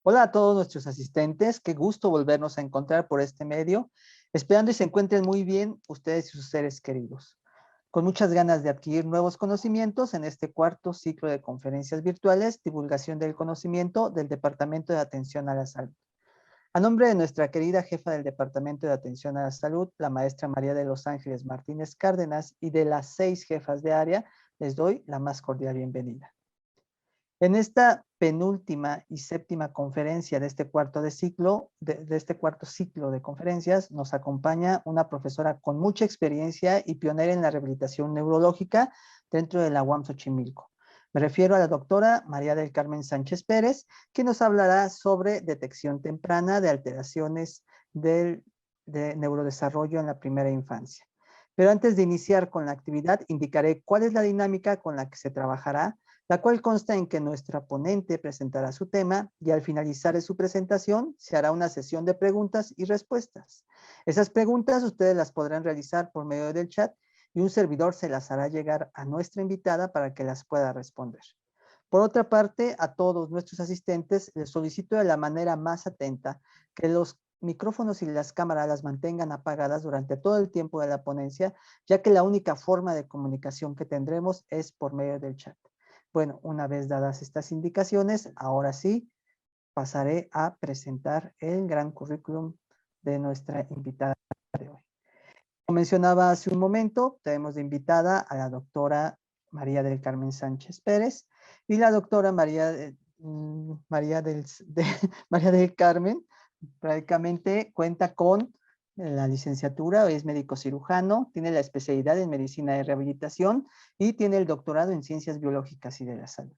Hola a todos nuestros asistentes, qué gusto volvernos a encontrar por este medio, esperando y se encuentren muy bien ustedes y sus seres queridos. Con muchas ganas de adquirir nuevos conocimientos en este cuarto ciclo de conferencias virtuales, divulgación del conocimiento del Departamento de Atención a la Salud. A nombre de nuestra querida jefa del Departamento de Atención a la Salud, la maestra María de los Ángeles Martínez Cárdenas, y de las 6 jefas de área, les doy la más cordial bienvenida. En esta penúltima y séptima conferencia de este cuarto ciclo de conferencias, nos acompaña una profesora con mucha experiencia y pionera en la rehabilitación neurológica dentro de la UAM Xochimilco. Me refiero a la doctora María del Carmen Sánchez Pérez, que nos hablará sobre detección temprana de alteraciones de neurodesarrollo en la primera infancia. Pero antes de iniciar con la actividad, indicaré cuál es la dinámica con la que se trabajará, la cual consta en que nuestra ponente presentará su tema y al finalizar de su presentación se hará una sesión de preguntas y respuestas. Esas preguntas ustedes las podrán realizar por medio del chat y un servidor se las hará llegar a nuestra invitada para que las pueda responder. Por otra parte, a todos nuestros asistentes les solicito de la manera más atenta que los micrófonos y las cámaras las mantengan apagadas durante todo el tiempo de la ponencia, ya que la única forma de comunicación que tendremos es por medio del chat. Bueno, una vez dadas estas indicaciones, ahora sí pasaré a presentar el gran currículum de nuestra invitada de hoy. Como mencionaba hace un momento, tenemos de invitada a la doctora María del Carmen Sánchez Pérez y la doctora María del Carmen prácticamente cuenta con la licenciatura, es médico cirujano, tiene la especialidad en medicina de rehabilitación y tiene el doctorado en ciencias biológicas y de la salud.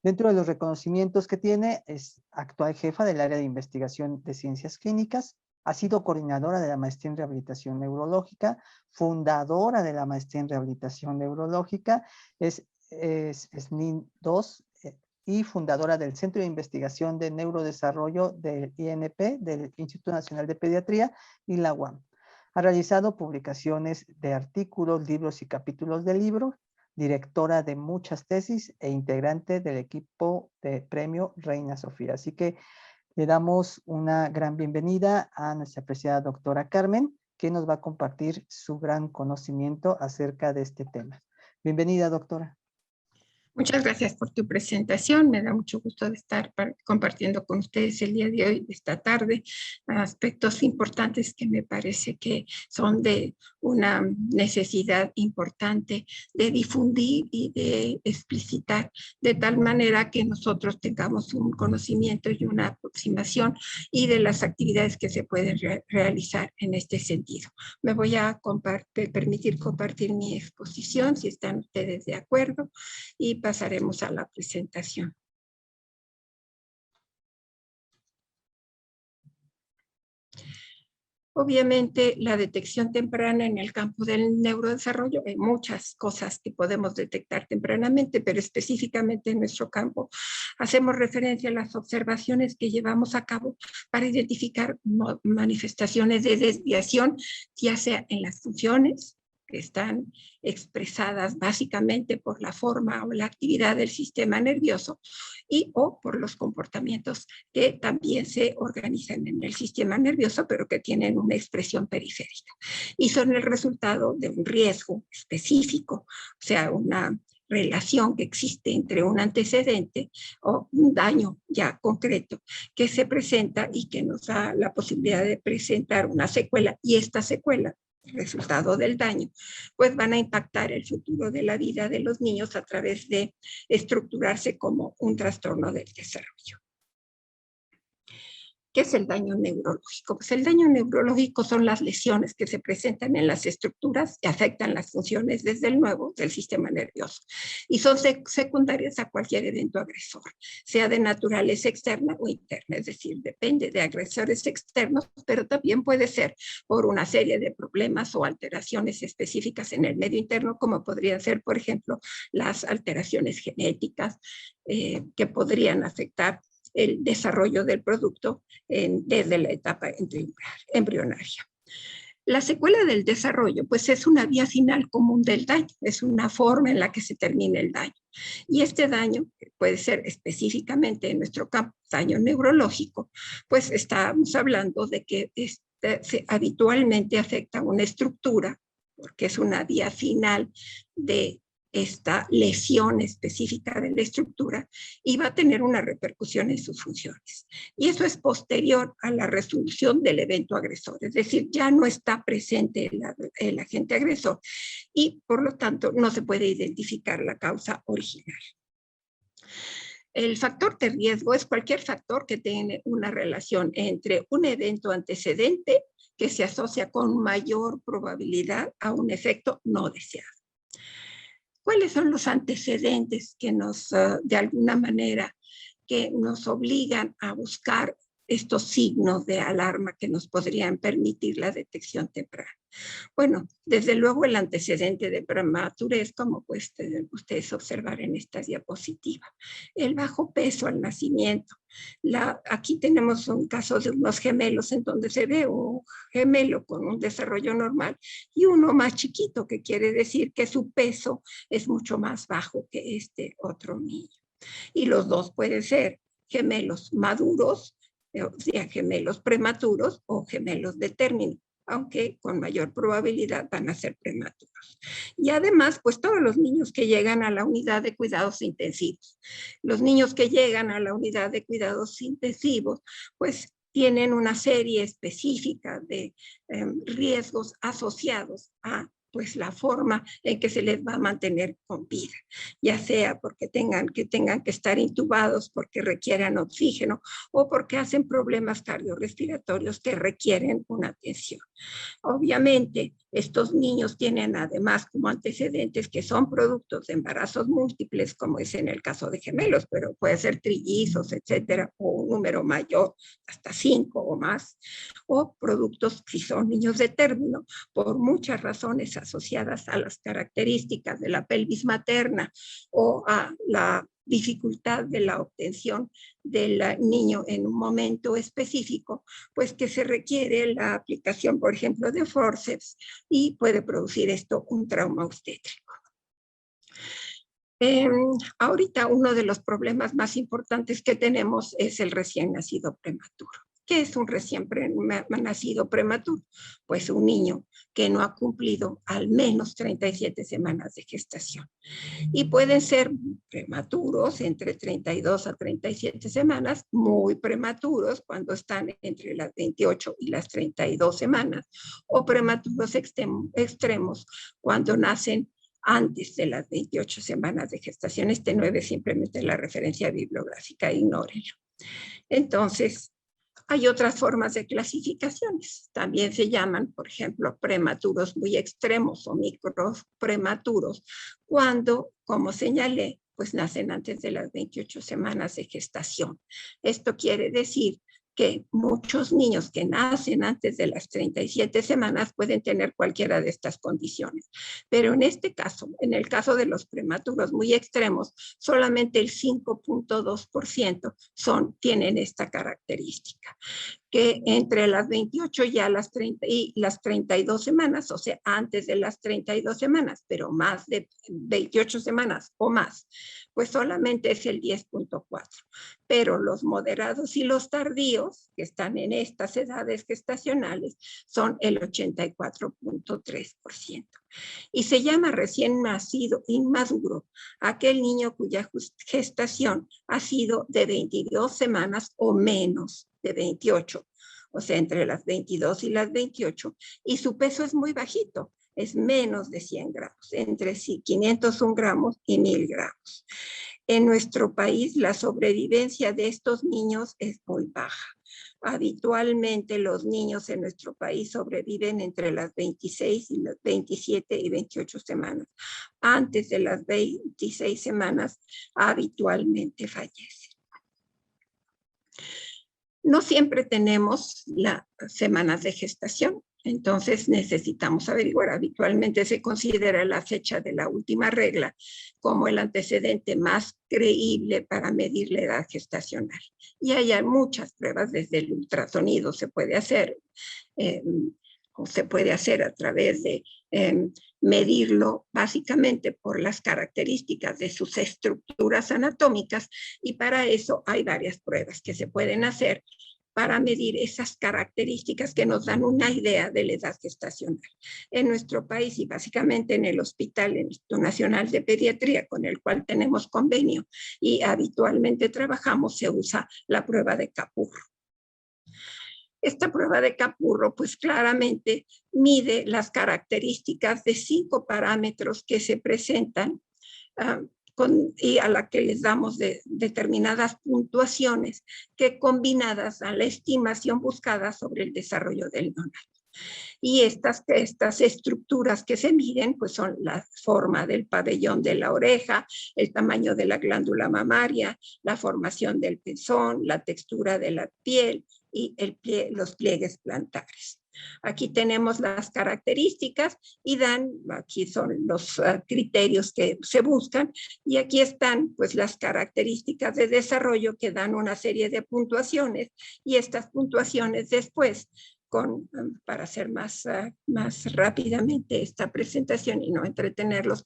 Dentro de los reconocimientos que tiene, es actual jefa del área de investigación de ciencias clínicas, ha sido coordinadora de la maestría en rehabilitación neurológica, fundadora de la maestría en rehabilitación neurológica, es SNIN 2 y fundadora del Centro de Investigación de Neurodesarrollo del INP, del Instituto Nacional de Pediatría y la UAM. Ha realizado publicaciones de artículos, libros y capítulos de libros, directora de muchas tesis e integrante del equipo de premio Reina Sofía. Así que le damos una gran bienvenida a nuestra apreciada doctora Carmen, que nos va a compartir su gran conocimiento acerca de este tema. Bienvenida, doctora. Muchas gracias por tu presentación. Me da mucho gusto de estar compartiendo con ustedes el día de hoy, esta tarde, aspectos importantes que me parece que son de una necesidad importante de difundir y de explicitar, de tal manera que nosotros tengamos un conocimiento y una aproximación y de las actividades que se pueden realizar en este sentido. Me voy a permitir compartir mi exposición, si están ustedes de acuerdo, y pasaremos a la presentación. Obviamente, la detección temprana en el campo del neurodesarrollo, hay muchas cosas que podemos detectar tempranamente, pero específicamente en nuestro campo hacemos referencia a las observaciones que llevamos a cabo para identificar manifestaciones de desviación, ya sea en las funciones, que están expresadas básicamente por la forma o la actividad del sistema nervioso y o por los comportamientos que también se organizan en el sistema nervioso, pero que tienen una expresión periférica. Y son el resultado de un riesgo específico, o sea, una relación que existe entre un antecedente o un daño ya concreto que se presenta y que nos da la posibilidad de presentar una secuela, y esta secuela, resultado del daño, pues van a impactar el futuro de la vida de los niños a través de estructurarse como un trastorno del desarrollo. ¿Qué es el daño neurológico? Pues el daño neurológico son las lesiones que se presentan en las estructuras que afectan las funciones, desde luego, del sistema nervioso, y son secundarias a cualquier evento agresor, sea de naturaleza externa o interna, es decir, depende de agresores externos, pero también puede ser por una serie de problemas o alteraciones específicas en el medio interno, como podrían ser, por ejemplo, las alteraciones genéticas que podrían afectar el desarrollo del producto desde la etapa embrionaria. La secuela del desarrollo, pues es una vía final común del daño, es una forma en la que se termina el daño. Y este daño puede ser específicamente en nuestro campo, daño neurológico, pues estamos hablando de que habitualmente afecta una estructura, porque es una vía final de esta lesión específica de la estructura y va a tener una repercusión en sus funciones. Y eso es posterior a la resolución del evento agresor, es decir, ya no está presente el agente agresor y por lo tanto no se puede identificar la causa original. El factor de riesgo es cualquier factor que tiene una relación entre un evento antecedente que se asocia con mayor probabilidad a un efecto no deseado. ¿Cuáles son los antecedentes que nos, de alguna manera, que nos obligan a buscar estos signos de alarma que nos podrían permitir la detección temprana? Bueno, desde luego el antecedente de prematurez, como pueden ustedes observar en esta diapositiva. El bajo peso al nacimiento. Aquí tenemos un caso de unos gemelos en donde se ve un gemelo con un desarrollo normal y uno más chiquito, que quiere decir que su peso es mucho más bajo que este otro niño. Y los dos pueden ser gemelos maduros, o sea, gemelos prematuros o gemelos de término, aunque con mayor probabilidad van a ser prematuros. Y además, pues todos los niños que llegan a la unidad de cuidados intensivos. Los niños que llegan a la unidad de cuidados intensivos, pues tienen una serie específica de riesgos asociados a pues la forma en que se les va a mantener con vida, ya sea porque tengan que estar intubados, porque requieran oxígeno o porque hacen problemas cardiorrespiratorios que requieren una atención. Obviamente, estos niños tienen además como antecedentes que son productos de embarazos múltiples, como es en el caso de gemelos, pero puede ser trillizos, etcétera, o un número mayor, hasta 5 o más, o productos si son niños de término, por muchas razones asociadas a las características de la pelvis materna o a la dificultad de la obtención del niño en un momento específico, pues que se requiere la aplicación, por ejemplo, de forceps y puede producir esto un trauma obstétrico. Ahorita uno de los problemas más importantes que tenemos es el recién nacido prematuro. ¿Qué es un recién nacido prematuro? Pues un niño que no ha cumplido al menos 37 semanas de gestación. Y pueden ser prematuros entre 32 a 37 semanas, muy prematuros cuando están entre las 28 y las 32 semanas, o prematuros extremos cuando nacen antes de las 28 semanas de gestación. Este 9 es simplemente la referencia bibliográfica, ignórenlo. Entonces, hay otras formas de clasificaciones. También se llaman, por ejemplo, prematuros muy extremos o microprematuros, cuando, como señalé, pues nacen antes de las 28 semanas de gestación. Esto quiere decir que muchos niños que nacen antes de las 37 semanas pueden tener cualquiera de estas condiciones. Pero en este caso, en el caso de los prematuros muy extremos, solamente el 5.2% tienen esta característica, que entre las 28 y las 32 semanas, o sea, antes de las 32 semanas, pero más de 28 semanas o más, pues solamente es el 10.4. Pero los moderados y los tardíos, que están en estas edades gestacionales, son el 84.3%. Y se llama recién nacido inmaduro aquel niño cuya gestación ha sido de 22 semanas o menos de 28, o sea, entre las 22 y las 28, y su peso es muy bajito, es menos de 100 gramos, entre 501 gramos y 1000 gramos. En nuestro país, la sobrevivencia de estos niños es muy baja. Habitualmente los niños en nuestro país sobreviven entre las 26 y las 27 y 28 semanas. Antes de las 26 semanas, habitualmente fallecen. No siempre tenemos las semanas de gestación, entonces necesitamos averiguar. Habitualmente se considera la fecha de la última regla como el antecedente más creíble para medir la edad gestacional. Y hay muchas pruebas, desde el ultrasonido se puede hacer, o se puede hacer a través de medirlo básicamente por las características de sus estructuras anatómicas, y para eso hay varias pruebas que se pueden hacer para medir esas características que nos dan una idea de la edad gestacional. En nuestro país y básicamente en el Hospital Nacional de Pediatría, con el cual tenemos convenio y habitualmente trabajamos, se usa la prueba de Capurro. Esta prueba de Capurro, pues claramente mide las características de 5 parámetros que se presentan y a la que les damos determinadas puntuaciones que combinadas a la estimación buscada sobre el desarrollo del neonato. Y estas estructuras que se miden pues son la forma del pabellón de la oreja, el tamaño de la glándula mamaria, la formación del pezón, la textura de la piel y los pliegues plantares. Aquí tenemos las características y aquí son los criterios que se buscan, y aquí están pues las características de desarrollo que dan una serie de puntuaciones, y estas puntuaciones después, para hacer más rápidamente esta presentación y no entretenerlos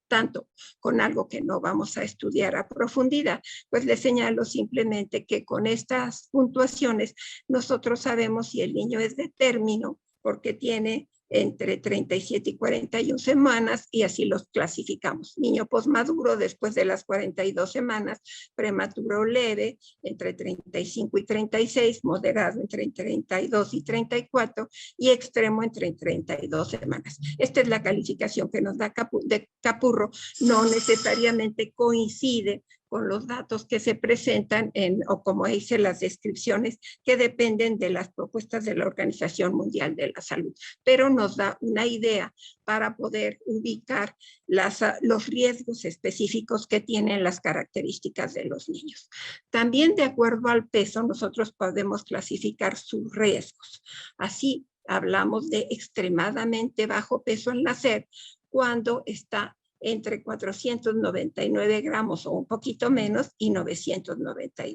tanto con algo que no vamos a estudiar a profundidad, pues les señalo simplemente que con estas puntuaciones nosotros sabemos si el niño es de término, porque tiene entre 37 y 41 semanas, y así los clasificamos. Niño posmaduro después de las 42 semanas, prematuro leve entre 35 y 36, moderado entre 32 y 34 y extremo entre 32 semanas. Esta es la calificación que nos da Capurro. No necesariamente coincide con los datos que se presentan o como dice, las descripciones que dependen de las propuestas de la Organización Mundial de la Salud, pero nos da una idea para poder ubicar los riesgos específicos que tienen las características de los niños. También de acuerdo al peso, nosotros podemos clasificar sus riesgos. Así, hablamos de extremadamente bajo peso al nacer cuando está entre 499 gramos o un poquito menos y 999.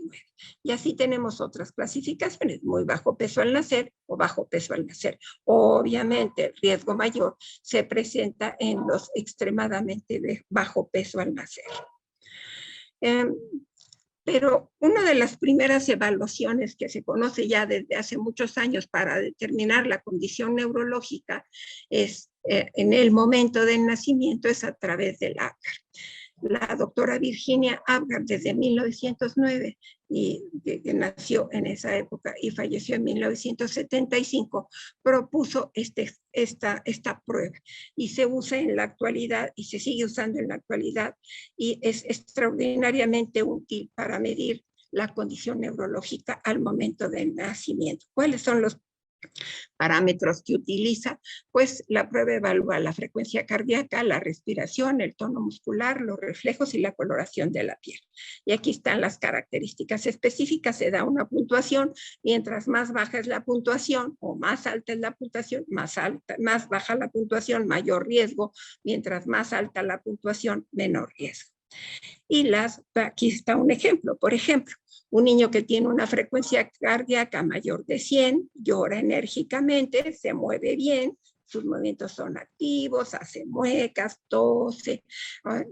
Y así tenemos otras clasificaciones, muy bajo peso al nacer o bajo peso al nacer. Obviamente el riesgo mayor se presenta en los extremadamente bajo peso al nacer. Pero una de las primeras evaluaciones que se conoce ya desde hace muchos años para determinar la condición neurológica es en el momento del nacimiento, es a través del Apgar. La doctora Virginia Apgar, desde 1909, y que nació en esa época y falleció en 1975, propuso esta prueba, y se usa en la actualidad y se sigue usando en la actualidad, y es extraordinariamente útil para medir la condición neurológica al momento del nacimiento. ¿Cuáles son los parámetros que utiliza? Pues la prueba evalúa la frecuencia cardíaca, la respiración, el tono muscular, los reflejos y la coloración de la piel. Y aquí están las características específicas. Se da una puntuación. Mientras más baja es la puntuación o más alta es la puntuación, más baja la puntuación, mayor riesgo. Mientras más alta la puntuación, menor riesgo. Y aquí está un ejemplo. Por ejemplo, un niño que tiene una frecuencia cardíaca mayor de 100, llora enérgicamente, se mueve bien, sus movimientos son activos, hace muecas, tose,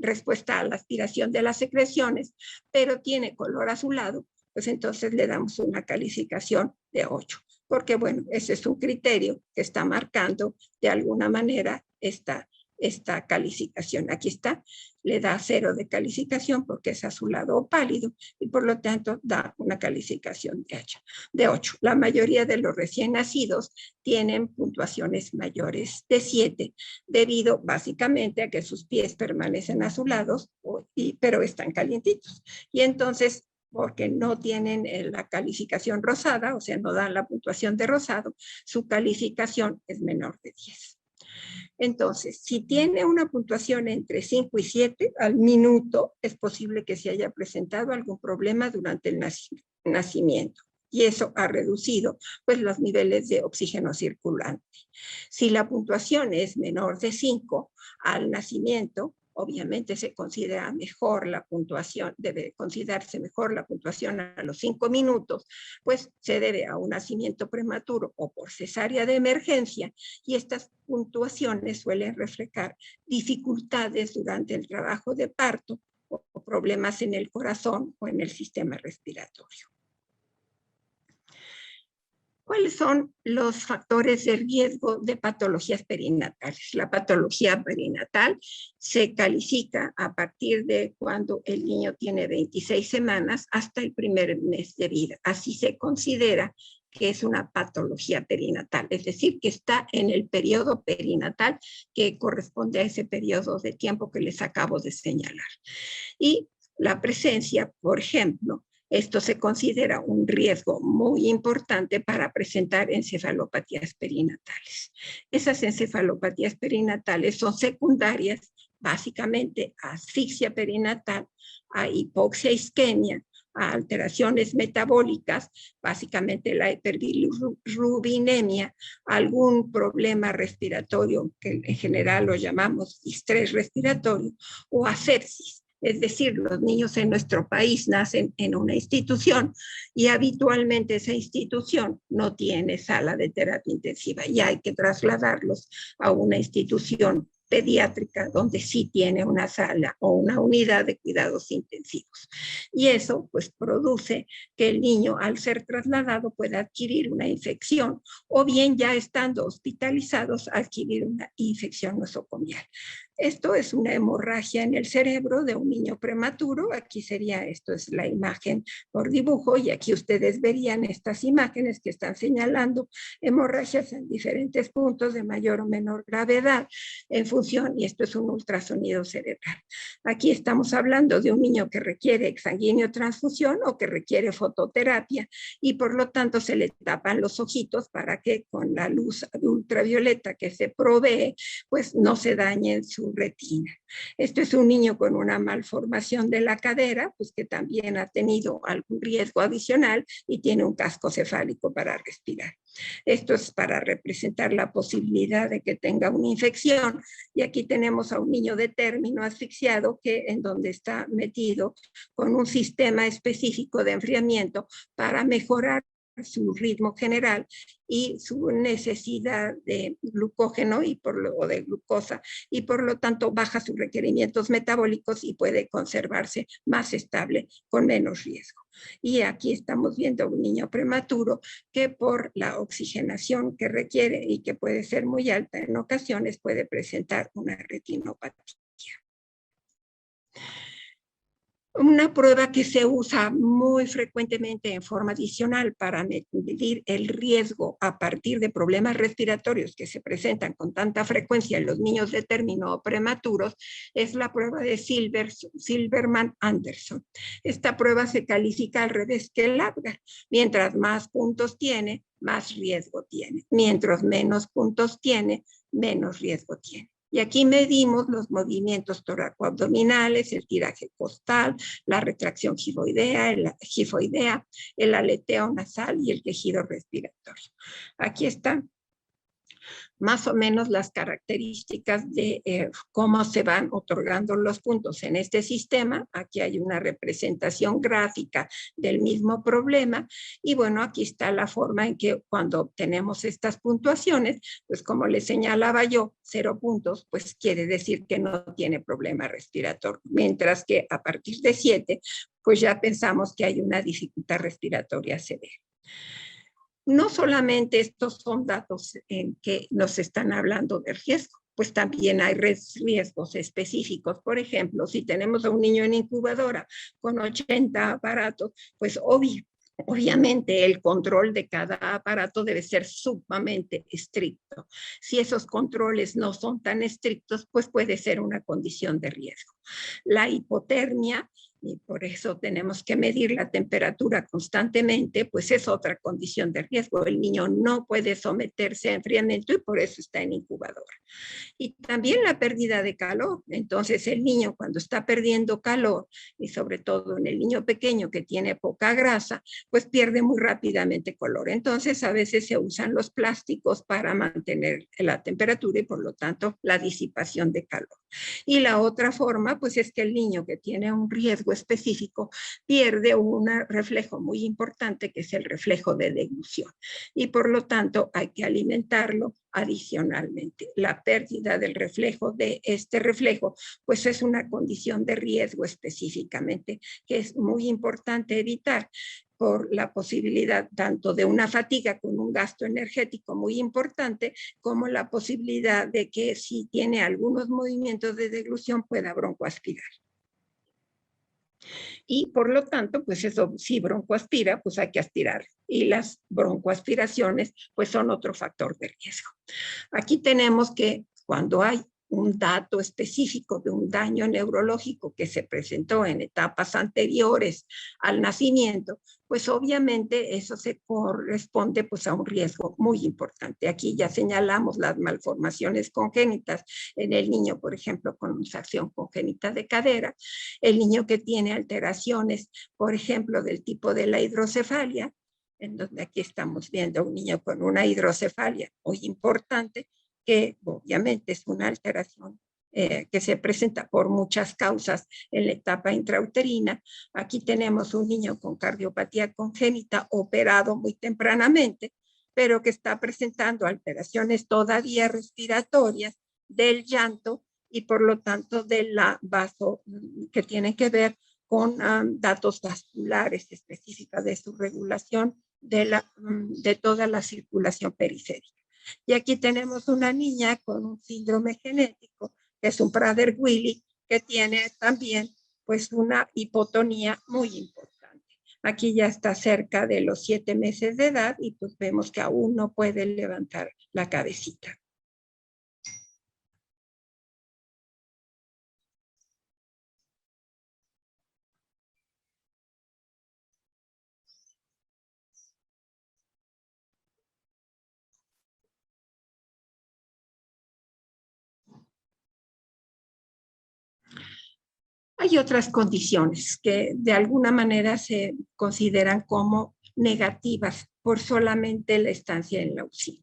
respuesta a la aspiración de las secreciones, pero tiene color azulado, pues entonces le damos una calificación de 8. Porque bueno, ese es un criterio que está marcando de alguna manera esta calificación. Aquí está, le da 0 de calificación porque es azulado o pálido, y por lo tanto da una calificación de 8. La mayoría de los recién nacidos tienen puntuaciones mayores de 7, debido básicamente a que sus pies permanecen azulados, pero están calientitos. Y entonces, porque no tienen la calificación rosada, o sea, no dan la puntuación de rosado, su calificación es menor de 10. Entonces, si tiene una puntuación entre 5 y 7 al minuto, es posible que se haya presentado algún problema durante el nacimiento. Y eso ha reducido pues, los niveles de oxígeno circulante. Si la puntuación es menor de 5 al nacimiento, obviamente se considera mejor la puntuación, debe considerarse mejor la puntuación a los 5 minutos, pues se debe a un nacimiento prematuro o por cesárea de emergencia, y estas puntuaciones suelen reflejar dificultades durante el trabajo de parto o problemas en el corazón o en el sistema respiratorio. ¿Cuáles son los factores de riesgo de patologías perinatales? La patología perinatal se califica a partir de cuando el niño tiene 26 semanas hasta el primer mes de vida. Así se considera que es una patología perinatal, es decir, que está en el periodo perinatal que corresponde a ese periodo de tiempo que les acabo de señalar. Y la presencia, por ejemplo, esto se considera un riesgo muy importante para presentar encefalopatías perinatales. Esas encefalopatías perinatales son secundarias básicamente a asfixia perinatal, a hipoxia isquemia, a alteraciones metabólicas, básicamente la hiperbilirubinemia, algún problema respiratorio que en general lo llamamos distrés respiratorio, o a sepsis. Es decir, los niños en nuestro país nacen en una institución y habitualmente esa institución no tiene sala de terapia intensiva y hay que trasladarlos a una institución pediátrica donde sí tiene una sala o una unidad de cuidados intensivos. Y eso pues produce que el niño al ser trasladado pueda adquirir una infección o bien ya estando hospitalizados adquirir una infección nosocomial. Esto es una hemorragia en el cerebro de un niño prematuro. Aquí sería, esto es la imagen por dibujo y aquí ustedes verían estas imágenes que están señalando hemorragias en diferentes puntos de mayor o menor gravedad en función, y esto es un ultrasonido cerebral. Aquí estamos hablando de un niño que requiere exsanguíneo transfusión o que requiere fototerapia y por lo tanto se le tapan los ojitos para que con la luz ultravioleta que se provee pues no se dañen su retina. Esto es un niño con una malformación de la cadera, pues que también ha tenido algún riesgo adicional y tiene un casco cefálico para respirar. Esto es para representar la posibilidad de que tenga una infección. Y aquí tenemos a un niño de término asfixiado que en donde está metido con un sistema específico de enfriamiento para mejorar su ritmo general y su necesidad de glucógeno o de glucosa, y por lo tanto baja sus requerimientos metabólicos y puede conservarse más estable con menos riesgo. Y aquí estamos viendo un niño prematuro que por la oxigenación que requiere y que puede ser muy alta en ocasiones puede presentar una retinopatía. Una prueba que se usa muy frecuentemente en forma adicional para medir el riesgo a partir de problemas respiratorios que se presentan con tanta frecuencia en los niños de término o prematuros es la prueba de Silberman-Anderson. Esta prueba se califica al revés que el Apgar. Mientras más puntos tiene, más riesgo tiene. Mientras menos puntos tiene, menos riesgo tiene. Y aquí medimos los movimientos toracoabdominales, el tiraje costal, la retracción gifoidea, el aleteo nasal y el tejido respiratorio. Aquí están más o menos las características de cómo se van otorgando los puntos en este sistema. Aquí hay una representación gráfica del mismo problema y bueno, aquí está la forma en que cuando obtenemos estas puntuaciones, pues como les señalaba yo, 0 puntos, pues quiere decir que no tiene problema respiratorio, mientras que a partir de 7, pues ya pensamos que hay una dificultad respiratoria severa. No solamente estos son datos en que nos están hablando de riesgo, pues también hay riesgos específicos. Por ejemplo, si tenemos a un niño en incubadora con 80 aparatos, pues obviamente el control de cada aparato debe ser sumamente estricto. Si esos controles no son tan estrictos, pues puede ser una condición de riesgo. La hipotermia, y por eso tenemos que medir la temperatura constantemente, pues es otra condición de riesgo. El niño no puede someterse a enfriamiento y por eso está en incubadora. Y también la pérdida de calor. Entonces el niño cuando está perdiendo calor, y sobre todo en el niño pequeño que tiene poca grasa, pues pierde muy rápidamente color. Entonces a veces se usan los plásticos para mantener la temperatura y por lo tanto la disipación de calor. Y la otra forma, pues es que el niño que tiene un riesgo específico pierde un reflejo muy importante, que es el reflejo de deglución. Y por lo tanto hay que alimentarlo adicionalmente. La pérdida del reflejo de este reflejo, pues es una condición de riesgo específicamente, que es muy importante evitar por la posibilidad tanto de una fatiga con un gasto energético muy importante, como la posibilidad de que si tiene algunos movimientos de deglución pueda broncoaspirar. Y por lo tanto, pues eso, si broncoaspira, pues hay que aspirar. Y las broncoaspiraciones, pues son otro factor de riesgo. Aquí tenemos que cuando hay un dato específico de un daño neurológico que se presentó en etapas anteriores al nacimiento, pues obviamente eso se corresponde pues a un riesgo muy importante. Aquí ya señalamos las malformaciones congénitas en el niño, por ejemplo, con infección congénita de cadera, el niño que tiene alteraciones, por ejemplo, del tipo de la hidrocefalia, en donde aquí estamos viendo a un niño con una hidrocefalia muy importante, que obviamente es una alteración que se presenta por muchas causas en la etapa intrauterina. Aquí tenemos un niño con cardiopatía congénita operado muy tempranamente, pero que está presentando alteraciones todavía respiratorias del llanto y por lo tanto de la vaso que tienen que ver con datos vasculares específicas de su regulación de toda la circulación periférica. Y aquí tenemos una niña con un síndrome genético, que es un Prader-Willi, que tiene también pues una hipotonía muy importante. Aquí ya está cerca de los 7 meses de edad y pues vemos que aún no puede levantar la cabecita. Hay otras condiciones que de alguna manera se consideran como negativas por solamente la estancia en la UCI.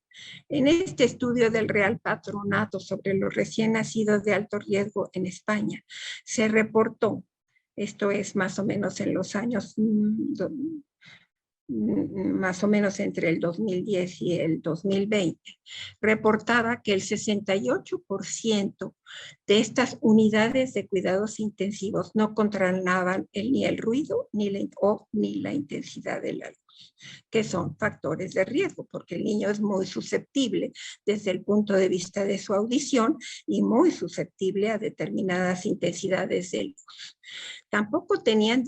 En este estudio del Real Patronato sobre los recién nacidos de alto riesgo en España, se reportó, esto es más o menos en los años más o menos entre el 2010 y el 2020, reportaba que el 68% de estas unidades de cuidados intensivos no controlaban ni el ruido ni la intensidad de la luz, que son factores de riesgo, porque el niño es muy susceptible desde el punto de vista de su audición y muy susceptible a determinadas intensidades de luz. Tampoco tenían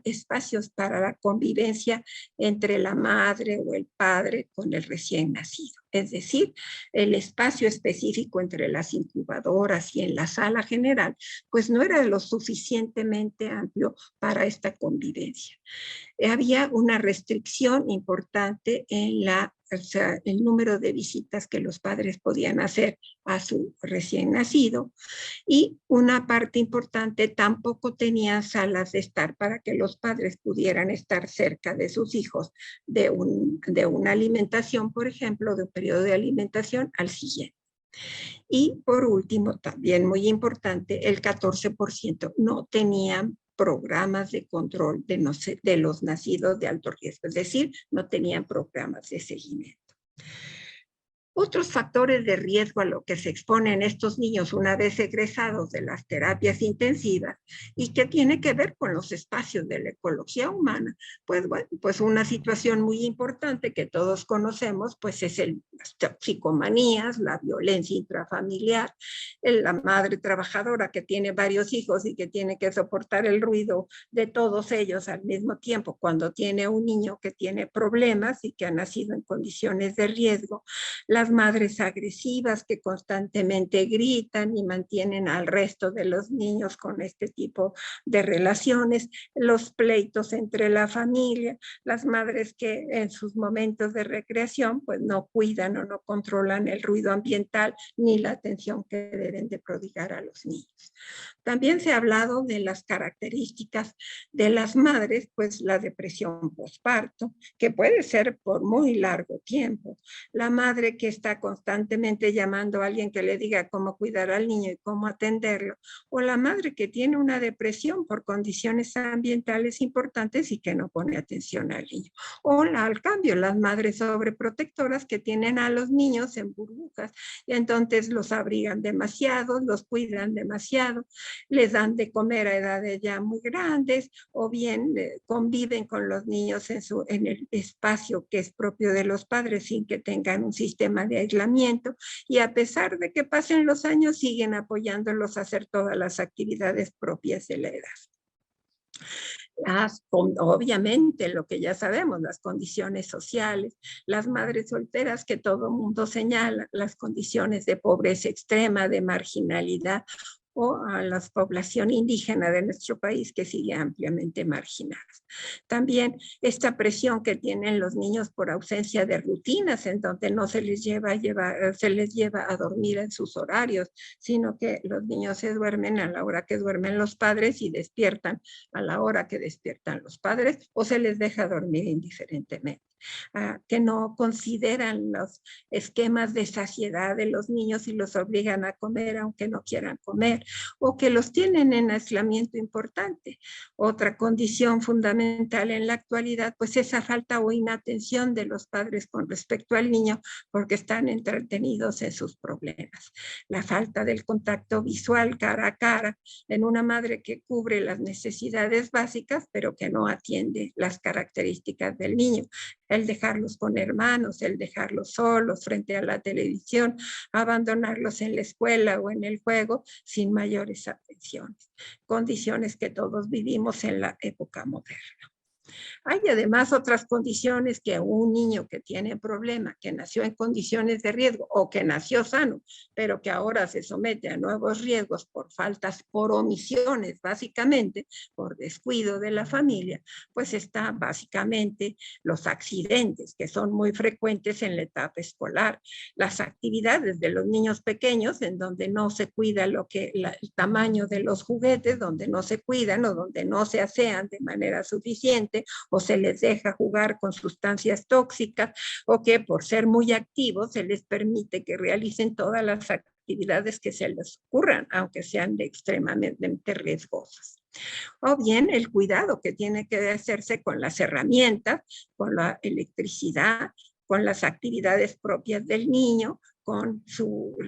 espacios para la convivencia entre la madre o el padre con el recién nacido. Es decir, el espacio específico entre las incubadoras y en la sala general, pues no era lo suficientemente amplio para esta convivencia. Había una restricción importante en el número de visitas que los padres podían hacer a su recién nacido, y una parte importante, tampoco tenían salas de estar para que los padres pudieran estar cerca de sus hijos de una alimentación, por ejemplo, de un periodo de alimentación al siguiente. Y por último, también muy importante, el 14% no tenían programas de control de los nacidos de alto riesgo, es decir, no tenían programas de seguimiento. Otros factores de riesgo a lo que se exponen estos niños una vez egresados de las terapias intensivas y que tiene que ver con los espacios de la ecología humana, pues bueno, pues una situación muy importante que todos conocemos, pues es las psicomanías, la violencia intrafamiliar, la madre trabajadora que tiene varios hijos y que tiene que soportar el ruido de todos ellos al mismo tiempo cuando tiene un niño que tiene problemas y que ha nacido en condiciones de riesgo, las madres agresivas que constantemente gritan y mantienen al resto de los niños con este tipo de relaciones, los pleitos entre la familia, las madres que en sus momentos de recreación pues no cuidan o no controlan el ruido ambiental ni la atención que deben de prodigar a los niños. También se ha hablado de las características de las madres, pues la depresión postparto, que puede ser por muy largo tiempo, la madre que está constantemente llamando a alguien que le diga cómo cuidar al niño y cómo atenderlo, o la madre que tiene una depresión por condiciones ambientales importantes y que no pone atención al niño, o al cambio, las madres sobreprotectoras que tienen a los niños en burbujas y entonces los abrigan demasiado, los cuidan demasiado, les dan de comer a edades ya muy grandes, o bien conviven con los niños en el espacio que es propio de los padres sin que tengan un sistema de aislamiento, y a pesar de que pasen los años siguen apoyándolos a hacer todas las actividades propias de la edad. Obviamente, lo que ya sabemos, las condiciones sociales, las madres solteras que todo mundo señala, las condiciones de pobreza extrema, de marginalidad, o a la población indígena de nuestro país que sigue ampliamente marginadas. También esta presión que tienen los niños por ausencia de rutinas, en donde no se les lleva a dormir en sus horarios, sino que los niños se duermen a la hora que duermen los padres y despiertan a la hora que despiertan los padres, o se les deja dormir indiferentemente. Que no consideran los esquemas de saciedad de los niños y los obligan a comer aunque no quieran comer, o que los tienen en aislamiento importante. Otra condición fundamental en la actualidad, pues esa falta o inatención de los padres con respecto al niño porque están entretenidos en sus problemas. La falta del contacto visual cara a cara en una madre que cubre las necesidades básicas pero que no atiende las características del niño. El dejarlos con hermanos, el dejarlos solos frente a la televisión, abandonarlos en la escuela o en el juego sin mayores atenciones. Condiciones que todos vivimos en la época moderna. Hay además otras condiciones que un niño que tiene problema, que nació en condiciones de riesgo o que nació sano, pero que ahora se somete a nuevos riesgos por faltas, por omisiones, básicamente, por descuido de la familia, pues está básicamente los accidentes, que son muy frecuentes en la etapa escolar, las actividades de los niños pequeños, en donde no se cuida el tamaño de los juguetes, donde no se cuidan o donde no se asean de manera suficiente, o se les deja jugar con sustancias tóxicas, o que por ser muy activos se les permite que realicen todas las actividades que se les ocurran, aunque sean extremadamente riesgosas. O bien el cuidado que tiene que hacerse con las herramientas, con la electricidad, con las actividades propias del niño, con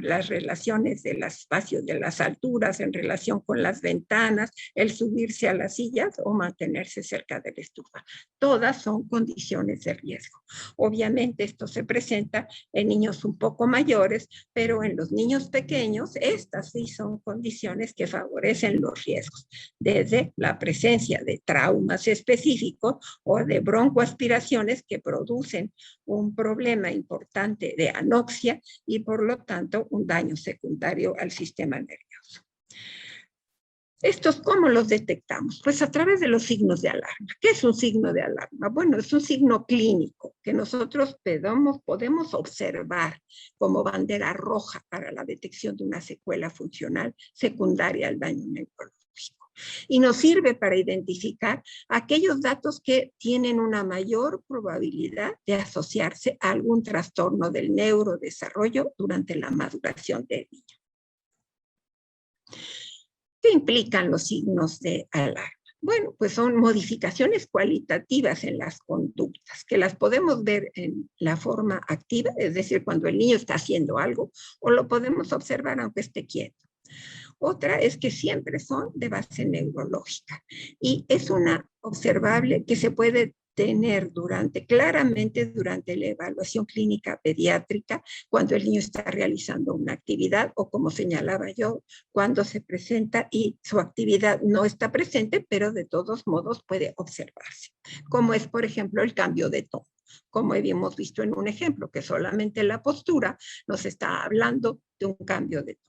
las relaciones del espacio, de las alturas en relación con las ventanas, el subirse a las sillas o mantenerse cerca de la estufa. Todas son condiciones de riesgo. Obviamente esto se presenta en niños un poco mayores, pero en los niños pequeños estas sí son condiciones que favorecen los riesgos, desde la presencia de traumas específicos o de broncoaspiraciones que producen un problema importante de anoxia y por lo tanto un daño secundario al sistema nervioso. ¿Estos cómo los detectamos? Pues a través de los signos de alarma. ¿Qué es un signo de alarma? Bueno, es un signo clínico que nosotros podemos observar como bandera roja para la detección de una secuela funcional secundaria al daño neurológico. Y nos sirve para identificar aquellos datos que tienen una mayor probabilidad de asociarse a algún trastorno del neurodesarrollo durante la maduración del niño. ¿Qué implican los signos de alarma? Bueno, pues son modificaciones cualitativas en las conductas, que las podemos ver en la forma activa, es decir, cuando el niño está haciendo algo, o lo podemos observar aunque esté quieto. Otra es que siempre son de base neurológica y es una observable que se puede tener claramente durante la evaluación clínica pediátrica, cuando el niño está realizando una actividad o, como señalaba yo, cuando se presenta y su actividad no está presente, pero de todos modos puede observarse, como es, por ejemplo, el cambio de tono, como habíamos visto en un ejemplo, que solamente la postura nos está hablando de un cambio de tono.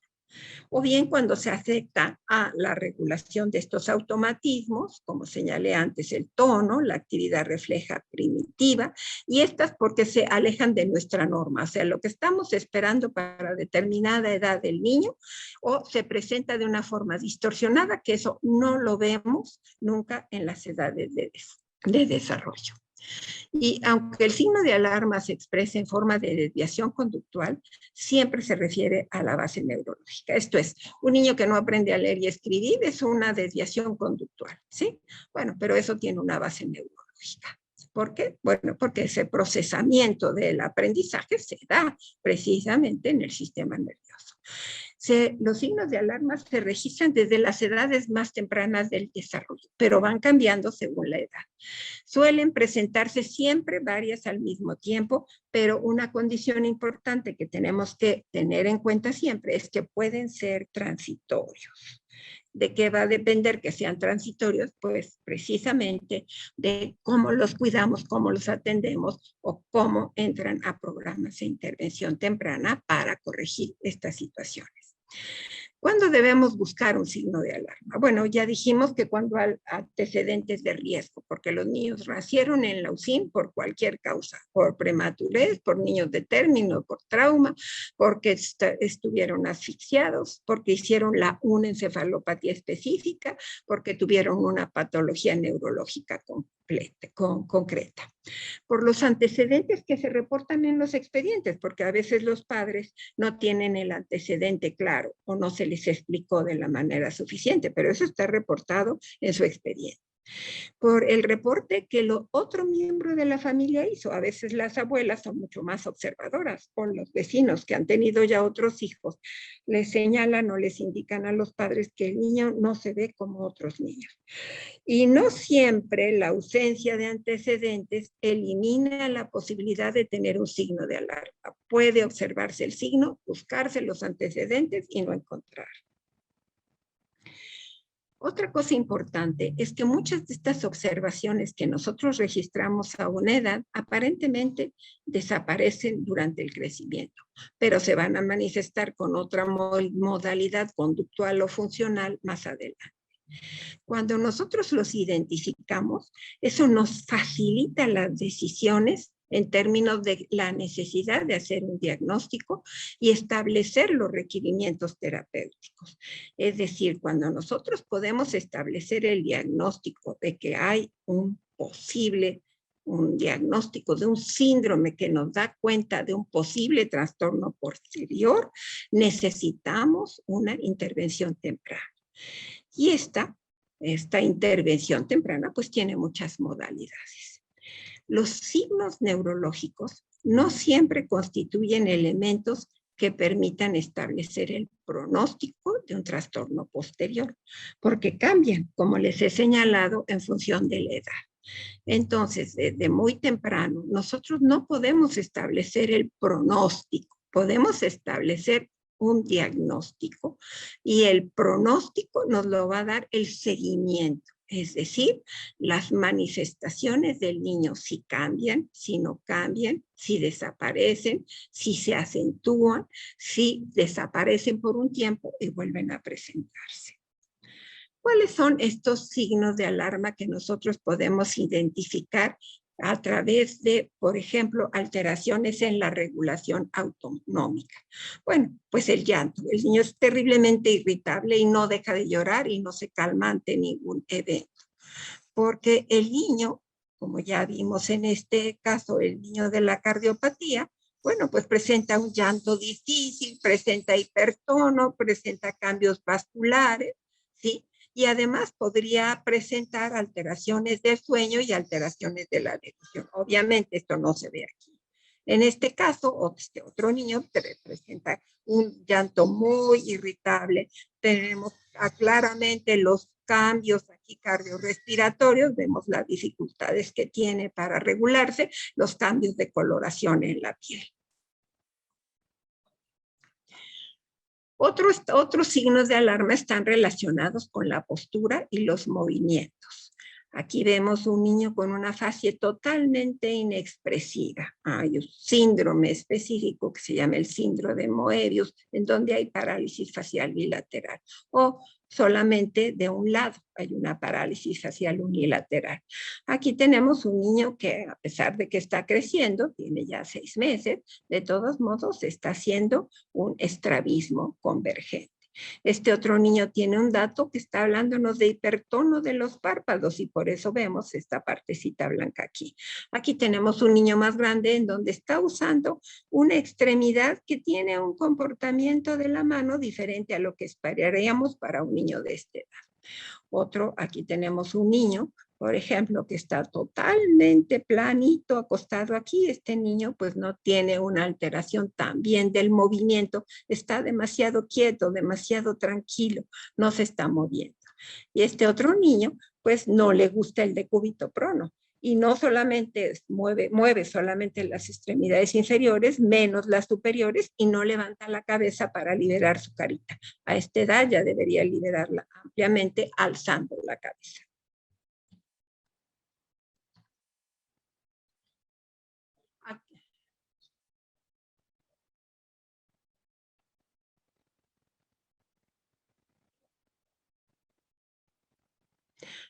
O bien cuando se afecta a la regulación de estos automatismos, como señalé antes, el tono, la actividad refleja primitiva, y estas porque se alejan de nuestra norma, o sea, lo que estamos esperando para determinada edad del niño, o se presenta de una forma distorsionada, que eso no lo vemos nunca en las edades de desarrollo. Y aunque el signo de alarma se expresa en forma de desviación conductual, siempre se refiere a la base neurológica. Esto es, un niño que no aprende a leer y escribir es una desviación conductual, ¿sí? Bueno, pero eso tiene una base neurológica. ¿Por qué? Bueno, porque ese procesamiento del aprendizaje se da precisamente en el sistema nervioso. Los signos de alarma se registran desde las edades más tempranas del desarrollo, pero van cambiando según la edad. Suelen presentarse siempre varias al mismo tiempo, pero una condición importante que tenemos que tener en cuenta siempre es que pueden ser transitorios. ¿De qué va a depender que sean transitorios? Pues precisamente de cómo los cuidamos, cómo los atendemos o cómo entran a programas de intervención temprana para corregir estas situaciones. ¿Cuándo debemos buscar un signo de alarma? Bueno, ya dijimos que cuando hay antecedentes de riesgo, porque los niños nacieron en la UCIN por cualquier causa, por prematurez, por niños de término, por trauma, porque estuvieron asfixiados, porque hicieron una encefalopatía específica, porque tuvieron una patología neurológica concreta. Por los antecedentes que se reportan en los expedientes, porque a veces los padres no tienen el antecedente claro o no se les explicó de la manera suficiente, pero eso está reportado en su expediente. Por el reporte que otro miembro de la familia hizo. A veces las abuelas son mucho más observadoras, o los vecinos que han tenido ya otros hijos les señalan o les indican a los padres que el niño no se ve como otros niños. Y no siempre la ausencia de antecedentes elimina la posibilidad de tener un signo de alarma. Puede observarse el signo, buscarse los antecedentes y no encontrar. Otra cosa importante es que muchas de estas observaciones que nosotros registramos a una edad aparentemente desaparecen durante el crecimiento, pero se van a manifestar con otra modalidad conductual o funcional más adelante. Cuando nosotros los identificamos, eso nos facilita las decisiones en términos de la necesidad de hacer un diagnóstico y establecer los requerimientos terapéuticos. Es decir, cuando nosotros podemos establecer el diagnóstico de que hay un diagnóstico de un síndrome que nos da cuenta de un posible trastorno posterior, necesitamos una intervención temprana. Y esta intervención temprana pues tiene muchas modalidades. Los signos neurológicos no siempre constituyen elementos que permitan establecer el pronóstico de un trastorno posterior, porque cambian, como les he señalado, en función de la edad. Entonces, desde muy temprano, nosotros no podemos establecer el pronóstico, podemos establecer un diagnóstico y el pronóstico nos lo va a dar el seguimiento. Es decir, las manifestaciones del niño, si cambian, si no cambian, si desaparecen, si se acentúan, si desaparecen por un tiempo y vuelven a presentarse. ¿Cuáles son estos signos de alarma que nosotros podemos identificar a través de, por ejemplo, alteraciones en la regulación autonómica? Bueno, pues el llanto. El niño es terriblemente irritable y no deja de llorar y no se calma ante ningún evento. Porque el niño, como ya vimos en este caso, el niño de la cardiopatía, bueno, pues presenta un llanto difícil, presenta hipertono, presenta cambios vasculares, ¿sí? Y además podría presentar alteraciones del sueño y alteraciones de la atención. Obviamente esto no se ve aquí. En este caso, este otro niño presenta un llanto muy irritable. Tenemos claramente los cambios aquí cardiorrespiratorios, vemos las dificultades que tiene para regularse, los cambios de coloración en la piel. Otros signos de alarma están relacionados con la postura y los movimientos. Aquí vemos un niño con una facie totalmente inexpresiva. Hay un síndrome específico que se llama el síndrome de Moebius, en donde hay parálisis facial bilateral. O solamente de un lado hay una parálisis facial unilateral. Aquí tenemos un niño que, a pesar de que está creciendo, tiene ya 6 meses, de todos modos está haciendo un estrabismo convergente. Este otro niño tiene un dato que está hablándonos de hipertono de los párpados y por eso vemos esta partecita blanca aquí. Aquí tenemos un niño más grande en donde está usando una extremidad que tiene un comportamiento de la mano diferente a lo que esperaríamos para un niño de esta edad. Otro, aquí tenemos un niño, por ejemplo, que está totalmente planito, acostado aquí. Este niño pues no tiene una alteración también del movimiento, está demasiado quieto, demasiado tranquilo, no se está moviendo. Y este otro niño pues no le gusta el decúbito prono. Y no solamente mueve solamente las extremidades inferiores, menos las superiores, y no levanta la cabeza para liberar su carita. A esta edad ya debería liberarla ampliamente alzando la cabeza.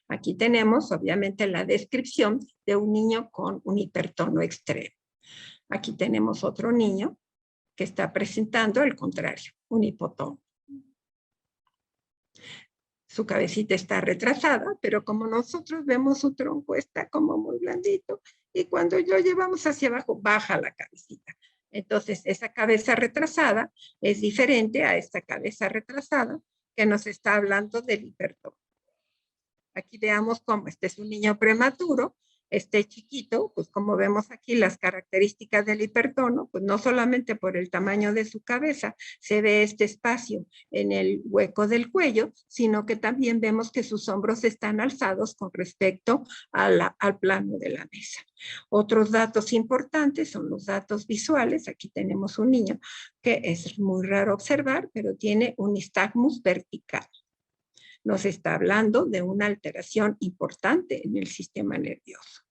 Aquí tenemos, obviamente, la descripción de un niño con un hipertono extremo. Aquí tenemos otro niño que está presentando el contrario, un hipotono. Su cabecita está retrasada, pero como nosotros vemos su tronco está como muy blandito y cuando lo llevamos hacia abajo baja la cabecita. Entonces esa cabeza retrasada es diferente a esta cabeza retrasada que nos está hablando del hipertono. Aquí veamos cómo este es un niño prematuro, este chiquito, pues como vemos aquí las características del hipertono, pues no solamente por el tamaño de su cabeza se ve este espacio en el hueco del cuello, sino que también vemos que sus hombros están alzados con respecto al plano de la mesa. Otros datos importantes son los datos visuales. Aquí tenemos un niño que es muy raro observar, pero tiene un nistagmus vertical. Nos está hablando de una alteración importante en el sistema nervioso.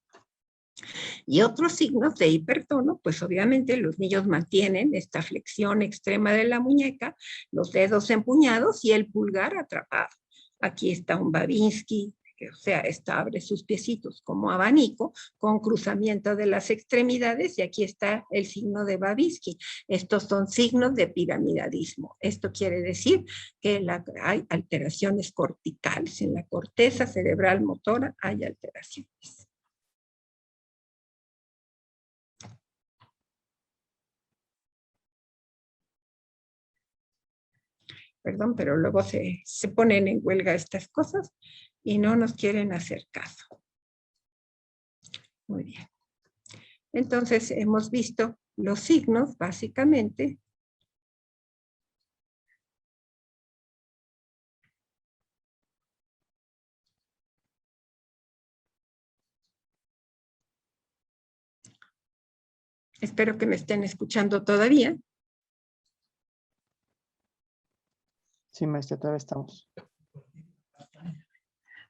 Y otros signos de hipertono, pues obviamente los niños mantienen esta flexión extrema de la muñeca, los dedos empuñados y el pulgar atrapado. Aquí está un Babinski, o sea, abre sus piecitos como abanico con cruzamiento de las extremidades y aquí está el signo de Babinski. Estos son signos de piramidalismo. Esto quiere decir que hay alteraciones corticales. En la corteza cerebral motora hay alteraciones. Perdón, pero luego se ponen en huelga estas cosas y no nos quieren hacer caso. Muy bien. Entonces, hemos visto los signos, básicamente. Espero que me estén escuchando todavía. Sí, maestra, todavía estamos.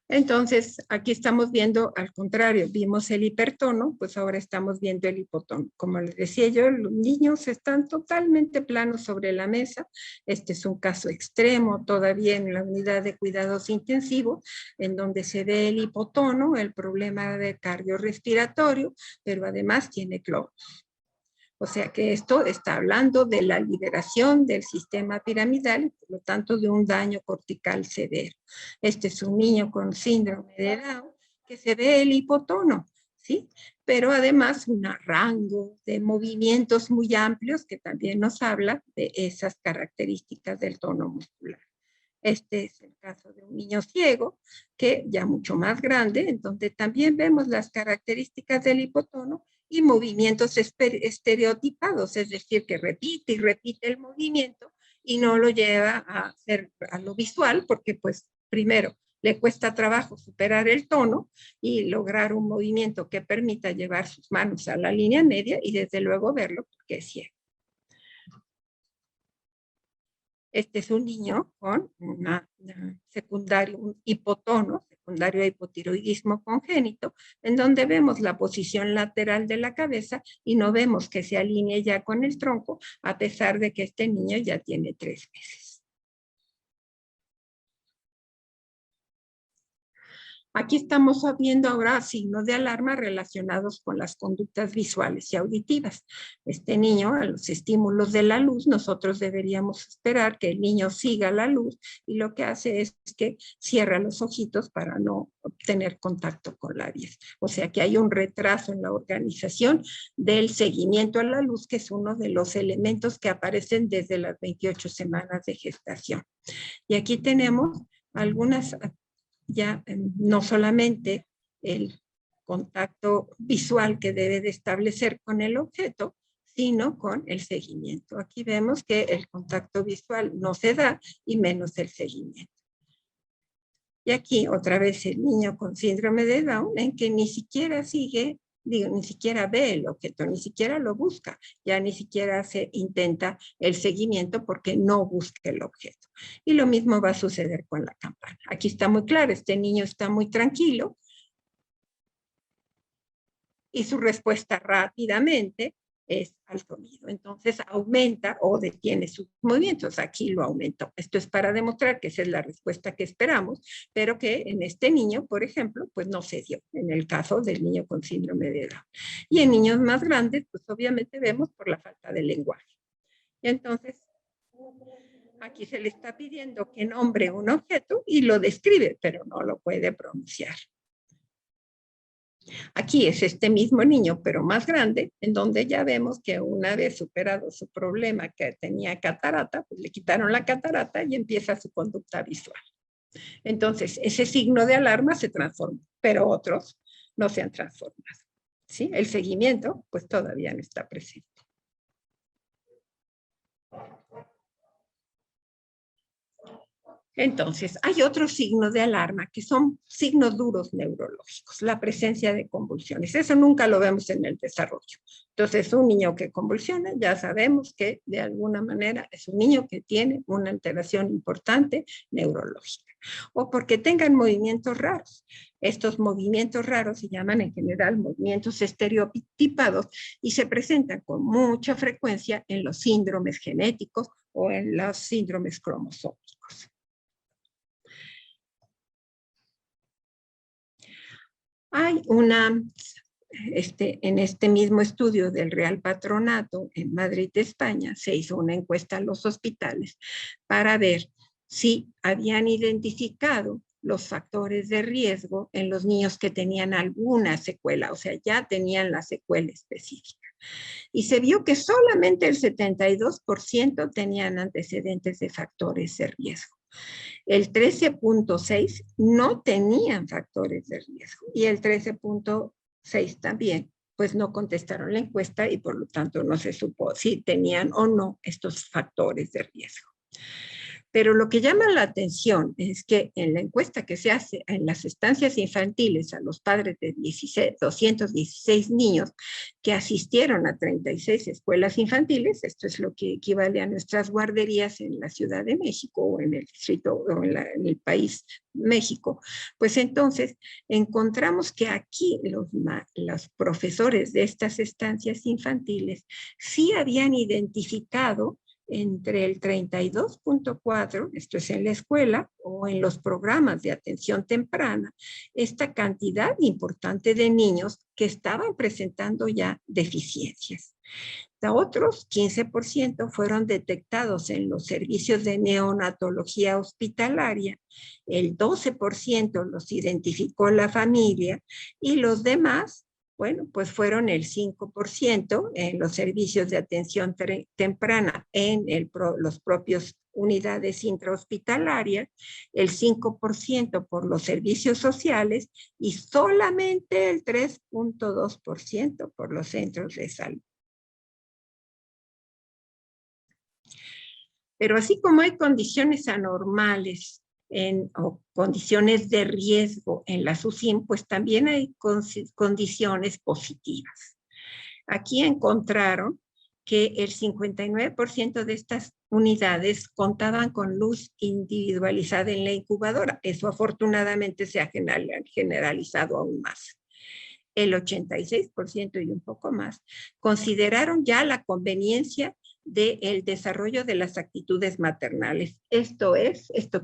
Entonces, aquí estamos viendo, al contrario, vimos el hipertono, pues ahora estamos viendo el hipotono. Como les decía yo, los niños están totalmente planos sobre la mesa. Este es un caso extremo todavía en la unidad de cuidados intensivos, en donde se ve el hipotono, el problema de cardiorrespiratorio, pero además tiene cloro. O sea que esto está hablando de la liberación del sistema piramidal, por lo tanto de un daño cortical severo. Este es un niño con síndrome de Down que se ve el hipotono, ¿sí? Pero además un rango de movimientos muy amplios que también nos habla de esas características del tono muscular. Este es el caso de un niño ciego, que ya mucho más grande, en donde también vemos las características del hipotono y movimientos estereotipados, es decir, que repite y repite el movimiento y no lo lleva a hacer a lo visual, porque pues primero le cuesta trabajo superar el tono y lograr un movimiento que permita llevar sus manos a la línea media y desde luego verlo porque es ciego. Este es un niño con una secundario, un hipotono, secundario a hipotiroidismo congénito, en donde vemos la posición lateral de la cabeza y no vemos que se alinee ya con el tronco, a pesar de que este niño ya tiene 3 meses. Aquí estamos viendo ahora signos de alarma relacionados con las conductas visuales y auditivas. Este niño, a los estímulos de la luz, nosotros deberíamos esperar que el niño siga la luz y lo que hace es que cierra los ojitos para no tener contacto con la vista. O sea que hay un retraso en la organización del seguimiento a la luz, que es uno de los elementos que aparecen desde las 28 semanas de gestación. Y aquí tenemos algunas, ya no solamente el contacto visual que debe de establecer con el objeto, sino con el seguimiento. Aquí vemos que el contacto visual no se da y menos el seguimiento. Y aquí otra vez el niño con síndrome de Down, en que ni siquiera sigue, ni siquiera ve el objeto, ni siquiera lo busca, ya ni siquiera se intenta el seguimiento porque no busca el objeto. Y lo mismo va a suceder con la campana. Aquí está muy claro, este niño está muy tranquilo y su respuesta rápidamente es al sonido. Entonces aumenta o detiene sus movimientos. Aquí lo aumentó. Esto es para demostrar que esa es la respuesta que esperamos, pero que en este niño, por ejemplo, pues no se dio en el caso del niño con síndrome de Down. Y en niños más grandes, pues obviamente vemos por la falta de lenguaje. Y entonces, aquí se le está pidiendo que nombre un objeto y lo describe, pero no lo puede pronunciar. Aquí es este mismo niño, pero más grande, en donde ya vemos que una vez superado su problema que tenía catarata, pues le quitaron la catarata y empieza su conducta visual. Entonces, ese signo de alarma se transformó, pero otros no se han transformado. ¿Sí? El seguimiento, pues todavía no está presente. Entonces, hay otros signos de alarma que son signos duros neurológicos, la presencia de convulsiones. Eso nunca lo vemos en el desarrollo. Entonces, un niño que convulsiona, ya sabemos que de alguna manera es un niño que tiene una alteración importante neurológica. O porque tengan movimientos raros. Estos movimientos raros se llaman en general movimientos estereotipados y se presentan con mucha frecuencia en los síndromes genéticos o en los síndromes cromosómicos. Hay en este mismo estudio del Real Patronato en Madrid, España, se hizo una encuesta a los hospitales para ver si habían identificado los factores de riesgo en los niños que tenían alguna secuela, o sea, ya tenían la secuela específica. Y se vio que solamente el 72% tenían antecedentes de factores de riesgo. El 13.6 no tenían factores de riesgo y el 13.6 también, pues no contestaron la encuesta y por lo tanto no se supo si tenían o no estos factores de riesgo. Pero lo que llama la atención es que en la encuesta que se hace en las estancias infantiles a los padres de 216 niños que asistieron a 36 escuelas infantiles, esto es lo que equivale a nuestras guarderías en la Ciudad de México o en el distrito o en el país México, pues entonces encontramos que aquí los profesores de estas estancias infantiles sí habían identificado entre el 32.4, esto es en la escuela o en los programas de atención temprana, esta cantidad importante de niños que estaban presentando ya deficiencias. Otros 15% fueron detectados en los servicios de neonatología hospitalaria, el 12% los identificó la familia y los demás, bueno, pues fueron el 5% en los servicios de atención temprana en los propios unidades intrahospitalarias, el 5% por los servicios sociales y solamente el 3.2% por los centros de salud. Pero así como hay condiciones anormales o condiciones de riesgo en la SUSIM, pues también hay condiciones positivas. Aquí encontraron que el 59% de estas unidades contaban con luz individualizada en la incubadora. Eso afortunadamente se ha generalizado aún más. El 86% y un poco más consideraron ya la conveniencia del desarrollo de las actitudes maternales. Esto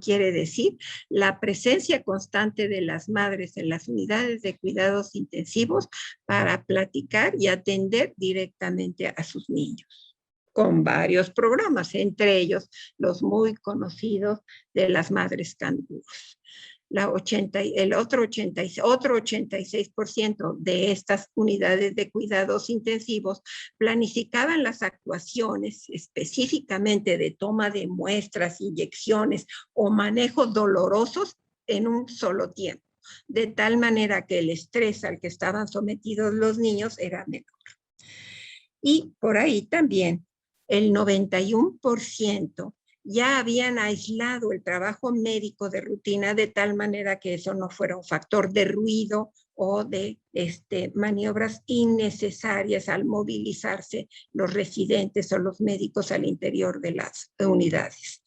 quiere decir la presencia constante de las madres en las unidades de cuidados intensivos para platicar y atender directamente a sus niños, con varios programas, entre ellos los muy conocidos de las madres canguros. Otro 86% de estas unidades de cuidados intensivos planificaban las actuaciones específicamente de toma de muestras, inyecciones o manejos dolorosos en un solo tiempo, de tal manera que el estrés al que estaban sometidos los niños era menor. Y por ahí también el 91% ya habían aislado el trabajo médico de rutina de tal manera que eso no fuera un factor de ruido o de maniobras innecesarias al movilizarse los residentes o los médicos al interior de las unidades.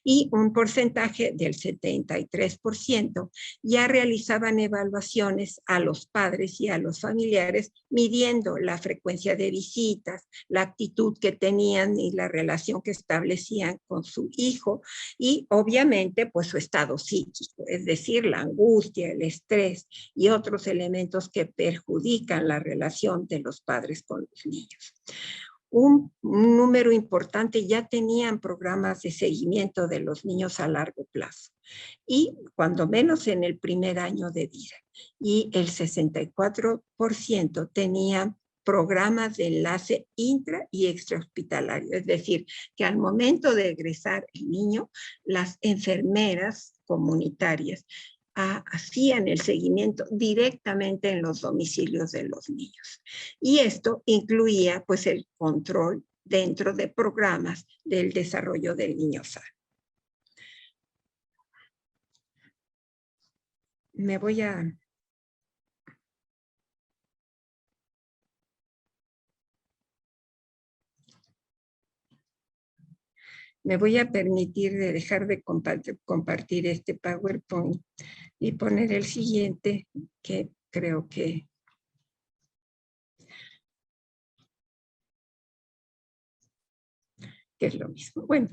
Y un porcentaje del 73% ya realizaban evaluaciones a los padres y a los familiares, midiendo la frecuencia de visitas, la actitud que tenían y la relación que establecían con su hijo y obviamente pues su estado psíquico, es decir, la angustia, el estrés y otros elementos que perjudican la relación de los padres con los niños. Un número importante ya tenían programas de seguimiento de los niños a largo plazo y cuando menos en el primer año de vida. Y el 64% tenía programas de enlace intra y extrahospitalario, es decir, que al momento de egresar el niño, las enfermeras comunitarias hacían el seguimiento directamente en los domicilios de los niños. Y esto incluía pues el control dentro de programas del desarrollo del niño sano. Me voy a permitir de dejar de compartir este PowerPoint y poner el siguiente, que creo que es lo mismo. Bueno,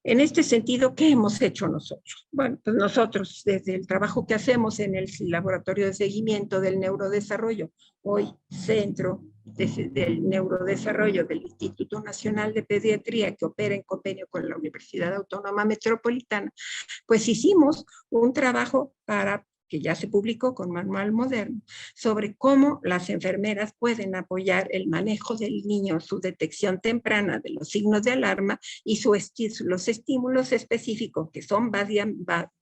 en este sentido, ¿qué hemos hecho nosotros? Bueno, pues nosotros, desde el trabajo que hacemos en el Laboratorio de Seguimiento del Neurodesarrollo, hoy Centro del Neurodesarrollo del Instituto Nacional de Pediatría, que opera en convenio con la Universidad Autónoma Metropolitana, pues hicimos un trabajo que ya se publicó con Manual Moderno, sobre cómo las enfermeras pueden apoyar el manejo del niño, su detección temprana de los signos de alarma y los estímulos específicos que son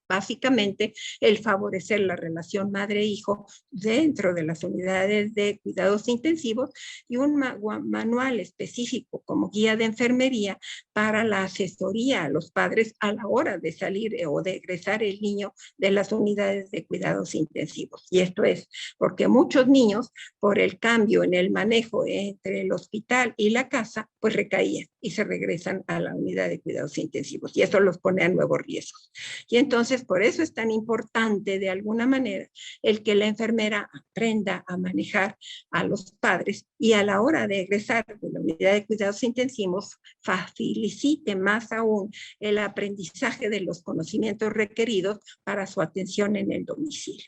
básicamente el favorecer la relación madre-hijo dentro de las unidades de cuidados intensivos y un manual específico como guía de enfermería para la asesoría a los padres a la hora de salir o de egresar el niño de las unidades de cuidados intensivos. Y esto es porque muchos niños, por el cambio en el manejo entre el hospital y la casa, pues recaían y se regresan a la unidad de cuidados intensivos y eso los pone a nuevos riesgos. Y entonces por eso es tan importante de alguna manera el que la enfermera aprenda a manejar a los padres y a la hora de egresar de la unidad de cuidados intensivos facilite más aún el aprendizaje de los conocimientos requeridos para su atención en el domicilio.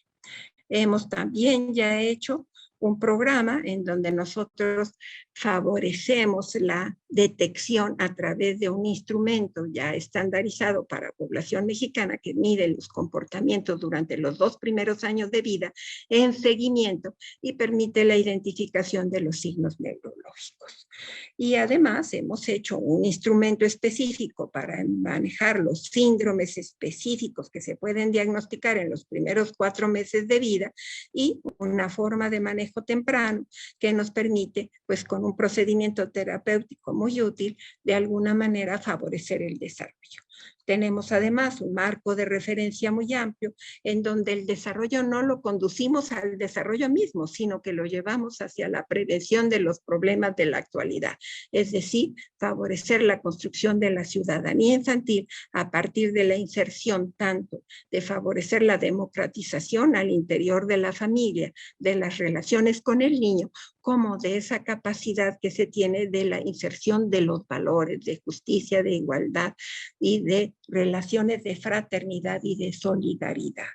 Hemos también ya hecho un programa en donde nosotros favorecemos la detección a través de un instrumento ya estandarizado para población mexicana que mide los comportamientos durante los 2 primeros años de vida en seguimiento y permite la identificación de los signos neurológicos. Y además hemos hecho un instrumento específico para manejar los síndromes específicos que se pueden diagnosticar en los primeros 4 meses de vida y una forma de manejo temprano que nos permite, pues con un procedimiento terapéutico muy útil, de alguna manera favorecer el desarrollo. Tenemos además un marco de referencia muy amplio en donde el desarrollo no lo conducimos al desarrollo mismo, sino que lo llevamos hacia la prevención de los problemas de la actualidad. Es decir, favorecer la construcción de la ciudadanía infantil a partir de la inserción tanto de favorecer la democratización al interior de la familia, de las relaciones con el niño, como de esa capacidad que se tiene de la inserción de los valores de justicia, de igualdad y de relaciones de fraternidad y de solidaridad.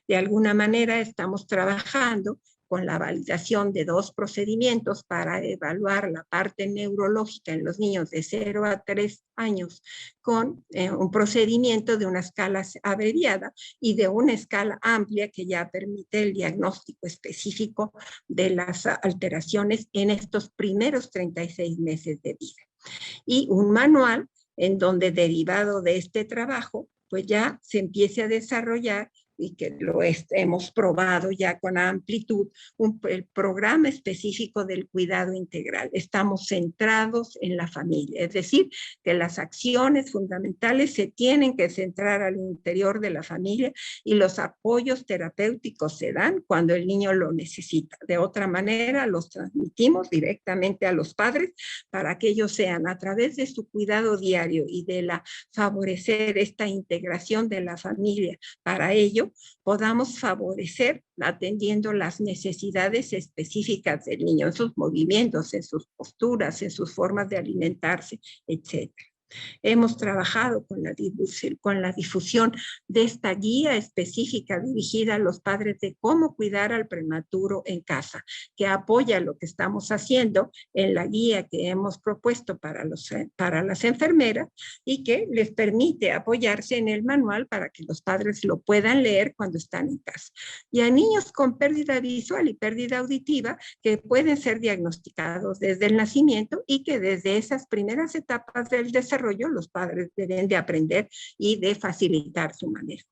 De alguna manera estamos trabajando con la validación de 2 procedimientos para evaluar la parte neurológica en los niños de 0 a 3 años, con un procedimiento de una escala abreviada y de una escala amplia que ya permite el diagnóstico específico de las alteraciones en estos primeros 36 meses de vida. Y un manual en donde, derivado de este trabajo, pues ya se empiece a desarrollar, y que lo hemos probado ya con amplitud, el programa específico del cuidado integral. Estamos centrados en la familia, es decir, que las acciones fundamentales se tienen que centrar al interior de la familia y los apoyos terapéuticos se dan cuando el niño lo necesita. De otra manera, los transmitimos directamente a los padres para que ellos sean, a través de su cuidado diario y de favorecer esta integración de la familia para ello, podamos favorecer atendiendo las necesidades específicas del niño en sus movimientos, en sus posturas, en sus formas de alimentarse, etc. Hemos trabajado con la difusión de esta guía específica dirigida a los padres de cómo cuidar al prematuro en casa, que apoya lo que estamos haciendo en la guía que hemos propuesto para las enfermeras y que les permite apoyarse en el manual para que los padres lo puedan leer cuando están en casa. Y a niños con pérdida visual y pérdida auditiva que pueden ser diagnosticados desde el nacimiento y que desde esas primeras etapas del desarrollo los padres deben de aprender y de facilitar su manejo.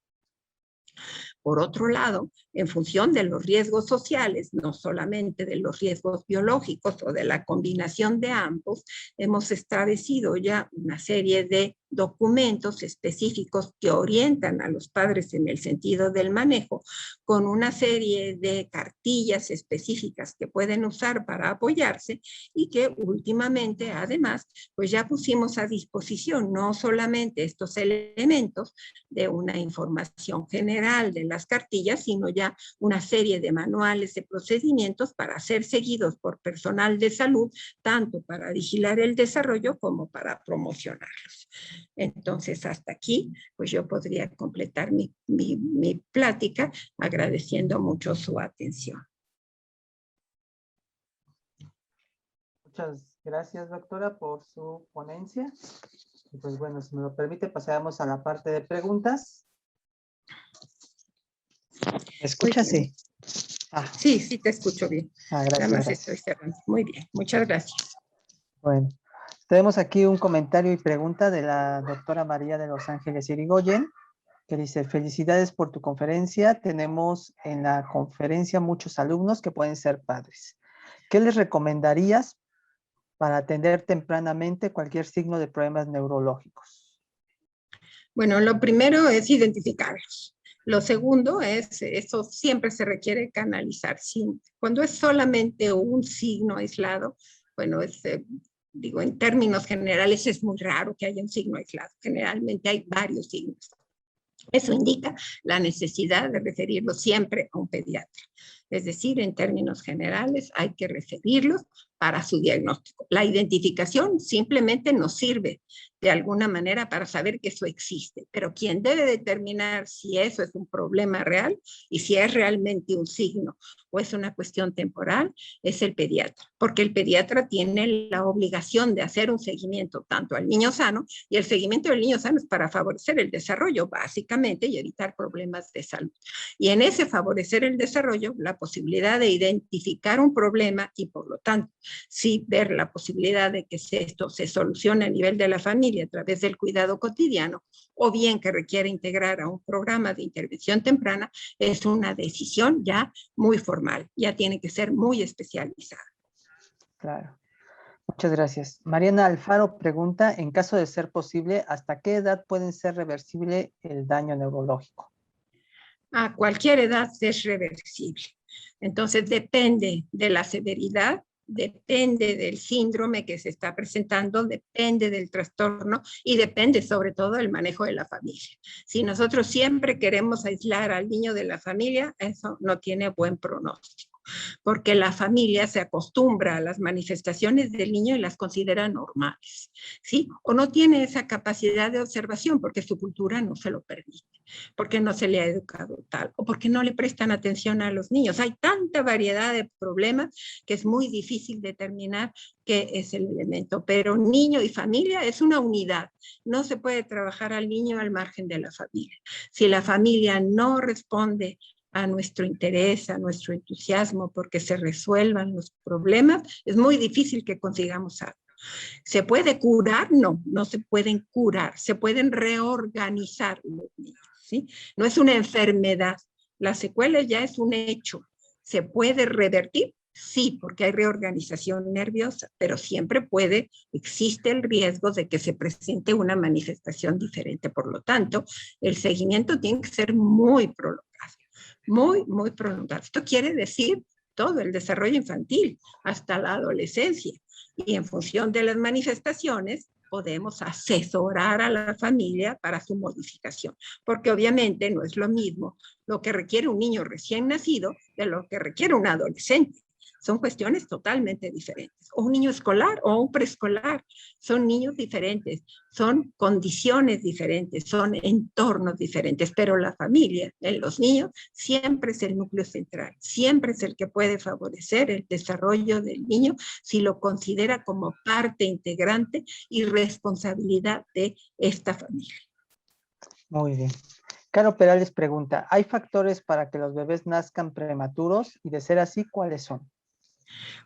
Por otro lado, en función de los riesgos sociales, no solamente de los riesgos biológicos o de la combinación de ambos, hemos establecido ya una serie de documentos específicos que orientan a los padres en el sentido del manejo, con una serie de cartillas específicas que pueden usar para apoyarse y que últimamente, además, pues ya pusimos a disposición no solamente estos elementos de una información general de las cartillas, sino ya una serie de manuales de procedimientos para ser seguidos por personal de salud, tanto para vigilar el desarrollo como para promocionarlos. Entonces, hasta aquí, pues yo podría completar mi plática agradeciendo mucho su atención. Muchas gracias, doctora, por su ponencia. Y pues bueno, si me lo permite, pasamos a la parte de preguntas. Escúchase. Sí, sí te escucho bien. Gracias. Nada más estoy cerrando. Muy bien, muchas gracias. Bueno, tenemos aquí un comentario y pregunta de la doctora María de Los Ángeles Irigoyen, que dice: felicidades por tu conferencia. Tenemos en la conferencia muchos alumnos que pueden ser padres. ¿Qué les recomendarías para atender tempranamente cualquier signo de problemas neurológicos? Bueno, lo primero es identificarlos. Lo segundo es, eso siempre se requiere canalizar. Cuando es solamente un signo aislado, bueno, digo, en términos generales es muy raro que haya un signo aislado. Generalmente hay varios signos. Eso indica la necesidad de referirlo siempre a un pediatra. Es decir, en términos generales hay que referirlos para su diagnóstico. La identificación simplemente nos sirve de alguna manera para saber que eso existe, pero quien debe determinar si eso es un problema real y si es realmente un signo o es una cuestión temporal es el pediatra, porque el pediatra tiene la obligación de hacer un seguimiento tanto al niño sano, y el seguimiento del niño sano es para favorecer el desarrollo básicamente y evitar problemas de salud. Y en ese favorecer el desarrollo, la posibilidad de identificar un problema y por lo tanto sí ver la posibilidad de que esto se solucione a nivel de la familia a través del cuidado cotidiano, o bien que requiere integrar a un programa de intervención temprana, es una decisión ya muy formal, ya tiene que ser muy especializada. Claro. Muchas gracias. Mariana Alfaro pregunta: en caso de ser posible, ¿hasta qué edad puede ser reversible el daño neurológico? A cualquier edad es reversible. Entonces depende de la severidad, depende del síndrome que se está presentando, depende del trastorno y depende sobre todo del manejo de la familia. Si nosotros siempre queremos aislar al niño de la familia, eso no tiene buen pronóstico. porque la familia se acostumbra a las manifestaciones del niño y las considera normales, ¿sí? O no tiene esa capacidad de observación porque su cultura no se lo permite, porque no se le ha educado tal, o porque no le prestan atención a los niños. Hay tanta variedad de problemas que es muy difícil determinar qué es el elemento, pero niño y familia es una unidad. No se puede trabajar al niño al margen de la familia. Si la familia no responde a nuestro interés, a nuestro entusiasmo, porque se resuelvan los problemas, es muy difícil que consigamos algo. ¿Se puede curar? No, no se pueden curar, se pueden reorganizar los niños, ¿sí? No es una enfermedad, la secuela ya es un hecho. ¿Se puede revertir? Sí, porque hay reorganización nerviosa, pero siempre existe el riesgo de que se presente una manifestación diferente. Por lo tanto, el seguimiento tiene que ser muy prolongado, muy prolongado. Esto quiere decir todo el desarrollo infantil hasta la adolescencia. Y en función de las manifestaciones, podemos asesorar a la familia para su modificación, porque obviamente no es lo mismo lo que requiere un niño recién nacido de lo que requiere un adolescente. Son cuestiones totalmente diferentes. O un niño escolar o un preescolar. Son niños diferentes, son condiciones diferentes, son entornos diferentes, pero la familia en los niños siempre es el núcleo central, siempre es el que puede favorecer el desarrollo del niño si lo considera como parte integrante y responsabilidad de esta familia. Muy bien. Caro Perales pregunta, ¿hay factores para que los bebés nazcan prematuros? Y de ser así, ¿cuáles son?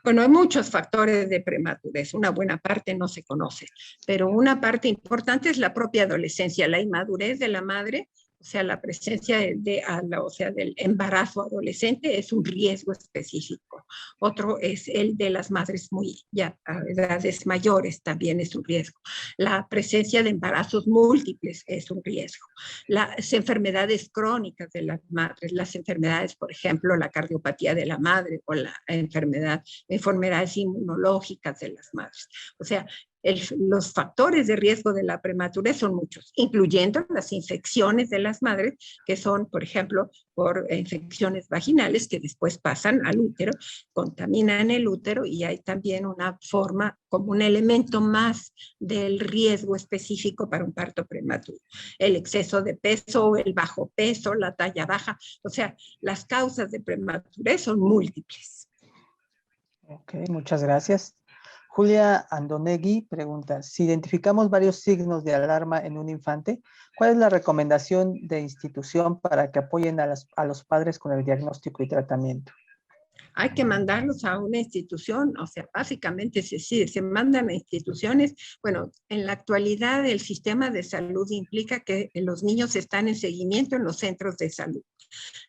Bueno, hay muchos factores de prematurez, una buena parte no se conoce, pero una parte importante es la propia adolescencia, la inmadurez de la madre, o sea, la presencia del embarazo adolescente es un riesgo específico. Otro es el de las madres ya a edades mayores, también es un riesgo. La presencia de embarazos múltiples es un riesgo. Las enfermedades crónicas de las madres, las enfermedades, por ejemplo, la cardiopatía de la madre o la enfermedades inmunológicas de las madres. O sea, los factores de riesgo de la prematurez son muchos, incluyendo las infecciones de las madres, que son, por ejemplo, por infecciones vaginales que después pasan al útero, contaminan el útero y hay también una forma como un elemento más del riesgo específico para un parto prematuro. El exceso de peso o el bajo peso, la talla baja, o sea, las causas de prematurez son múltiples. Ok, muchas gracias. Julia Andonegui pregunta, si identificamos varios signos de alarma en un infante, ¿cuál es la recomendación de institución para que apoyen a los padres con el diagnóstico y tratamiento? Hay que mandarlos a una institución, o sea, básicamente se mandan a instituciones. Bueno, en la actualidad el sistema de salud implica que los niños están en seguimiento en los centros de salud.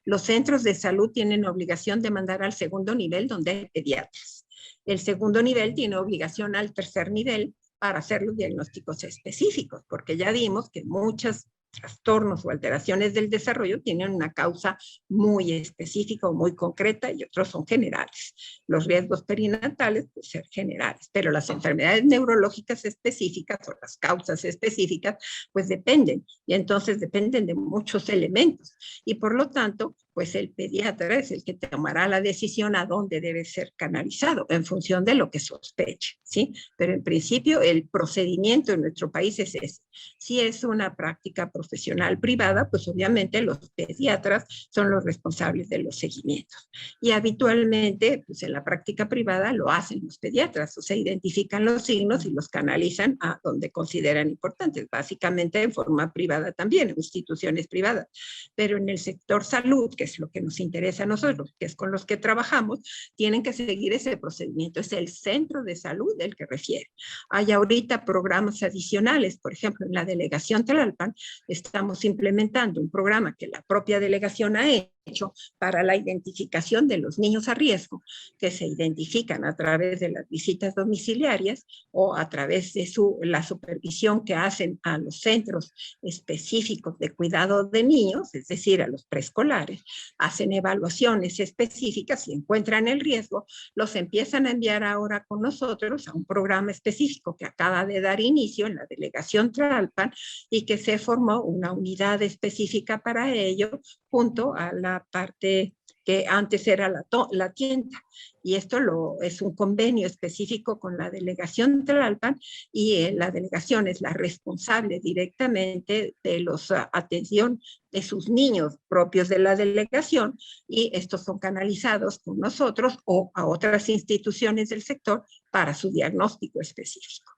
Los centros de salud tienen obligación de mandar al segundo nivel donde hay pediatras. El segundo nivel tiene obligación al tercer nivel para hacer los diagnósticos específicos, porque ya vimos que muchos trastornos o alteraciones del desarrollo tienen una causa muy específica o muy concreta y otros son generales. Los riesgos perinatales pueden ser generales, pero las enfermedades neurológicas específicas o las causas específicas pues dependen y entonces dependen de muchos elementos y por lo tanto pues el pediatra es el que tomará la decisión a dónde debe ser canalizado en función de lo que sospeche, ¿sí? Pero en principio el procedimiento en nuestro país es ese. Si es una práctica profesional privada, pues obviamente los pediatras son los responsables de los seguimientos. Y habitualmente, pues en la práctica privada lo hacen los pediatras, o sea, identifican los signos y los canalizan a donde consideran importantes, básicamente en forma privada también, en instituciones privadas. Pero en el sector salud, que es lo que nos interesa a nosotros, que es con los que trabajamos, tienen que seguir ese procedimiento. Es el centro de salud el que refiere. Hay ahorita programas adicionales, por ejemplo, en la delegación Tlalpan estamos implementando un programa que la propia delegación ha hecho para la identificación de los niños a riesgo, que se identifican a través de las visitas domiciliarias o a través de la supervisión que hacen a los centros específicos de cuidado de niños, es decir, a los preescolares, hacen evaluaciones específicas y encuentran el riesgo, los empiezan a enviar ahora con nosotros a un programa específico que acaba de dar inicio en la delegación Tlalpan y que se formó una unidad específica para ello junto a la la parte que antes era la tienda. Y esto es un convenio específico con la delegación de Tlalpan, y la delegación es la responsable directamente de la atención de sus niños propios de la delegación, y estos son canalizados con nosotros o a otras instituciones del sector para su diagnóstico específico.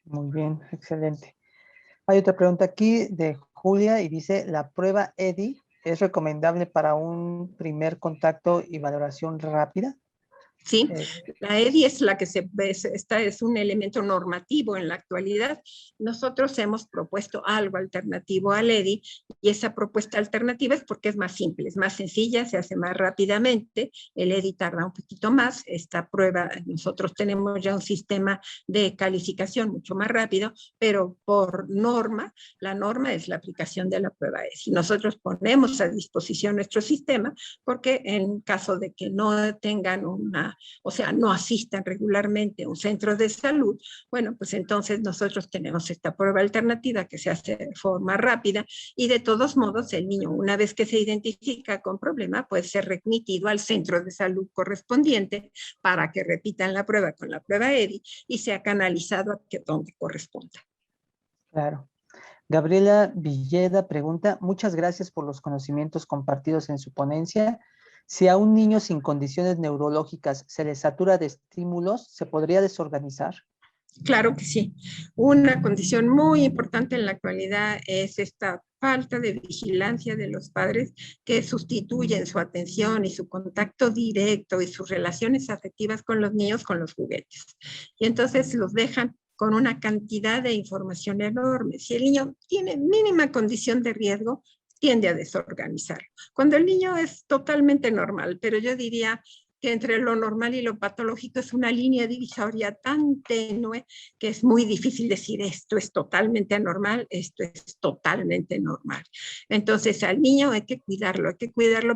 Muy bien, excelente. Hay otra pregunta aquí de Julia y dice, ¿la prueba EDI es recomendable para un primer contacto y valoración rápida? ¿Sí? La EDI es la que esta es un elemento normativo en la actualidad. Nosotros hemos propuesto algo alternativo al EDI, y esa propuesta alternativa es porque es más simple, es más sencilla, se hace más rápidamente. El EDI tarda un poquito más. Esta prueba, nosotros tenemos ya un sistema de calificación mucho más rápido, pero por norma, la norma es la aplicación de la prueba EDI. Nosotros ponemos a disposición nuestro sistema porque en caso de que no tengan o sea, no asistan regularmente a un centro de salud, bueno, pues entonces nosotros tenemos esta prueba alternativa que se hace de forma rápida, y de todos modos el niño, una vez que se identifica con problema, puede ser remitido al centro de salud correspondiente para que repitan la prueba con la prueba EDI y sea canalizado a donde corresponda. Claro. Gabriela Villeda pregunta, muchas gracias por los conocimientos compartidos en su ponencia. Si a un niño sin condiciones neurológicas se le satura de estímulos, ¿se podría desorganizar? Claro que sí. Una condición muy importante en la actualidad es esta falta de vigilancia de los padres, que sustituyen su atención y su contacto directo y sus relaciones afectivas con los niños con los juguetes. Y entonces los dejan con una cantidad de información enorme. Si el niño tiene mínima condición de riesgo, tiende a desorganizarlo. Cuando el niño es totalmente normal, pero yo diría que entre lo normal y lo patológico es una línea divisoria tan tenue que es muy difícil decir esto es totalmente anormal, esto es totalmente normal. Entonces al niño hay que cuidarlo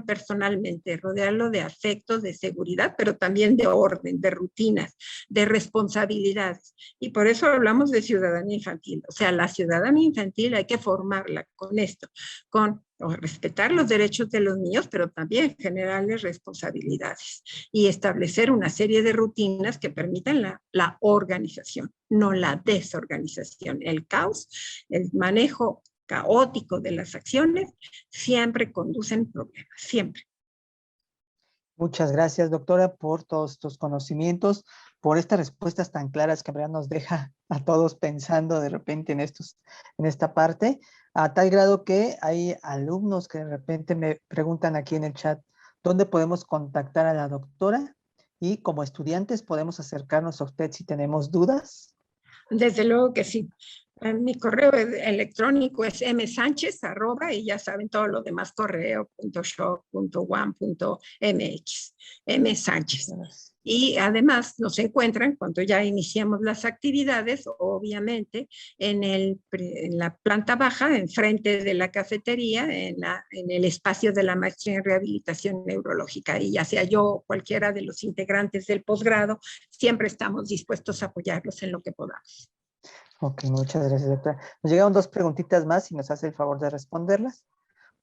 personalmente, rodearlo de afectos, de seguridad, pero también de orden, de rutinas, de responsabilidades. Y por eso hablamos de ciudadanía infantil. O sea, la ciudadanía infantil hay que formarla con esto, con respetar los derechos de los niños, pero también generarles responsabilidades y establecer una serie de rutinas que permitan la organización, no la desorganización. El caos, el manejo caótico de las acciones siempre conducen problemas, siempre. Muchas gracias, doctora, por todos estos conocimientos, por estas respuestas tan claras que en verdad nos deja a todos pensando de repente en esta parte, a tal grado que hay alumnos que de repente me preguntan aquí en el chat, ¿dónde podemos contactar a la doctora? Y como estudiantes podemos acercarnos a usted si tenemos dudas. Desde luego que sí. Mi correo electrónico es msánchez@ y ya saben todo lo demás, correo.shop.1.mx, msánchez. Y además nos encuentran cuando ya iniciamos las actividades, obviamente, en la planta baja, enfrente de la cafetería, en el espacio de la maestría en rehabilitación neurológica. Y ya sea yo o cualquiera de los integrantes del posgrado, siempre estamos dispuestos a apoyarlos en lo que podamos. Ok, muchas gracias, doctora. Nos llegaron dos preguntitas más y nos hace el favor de responderlas.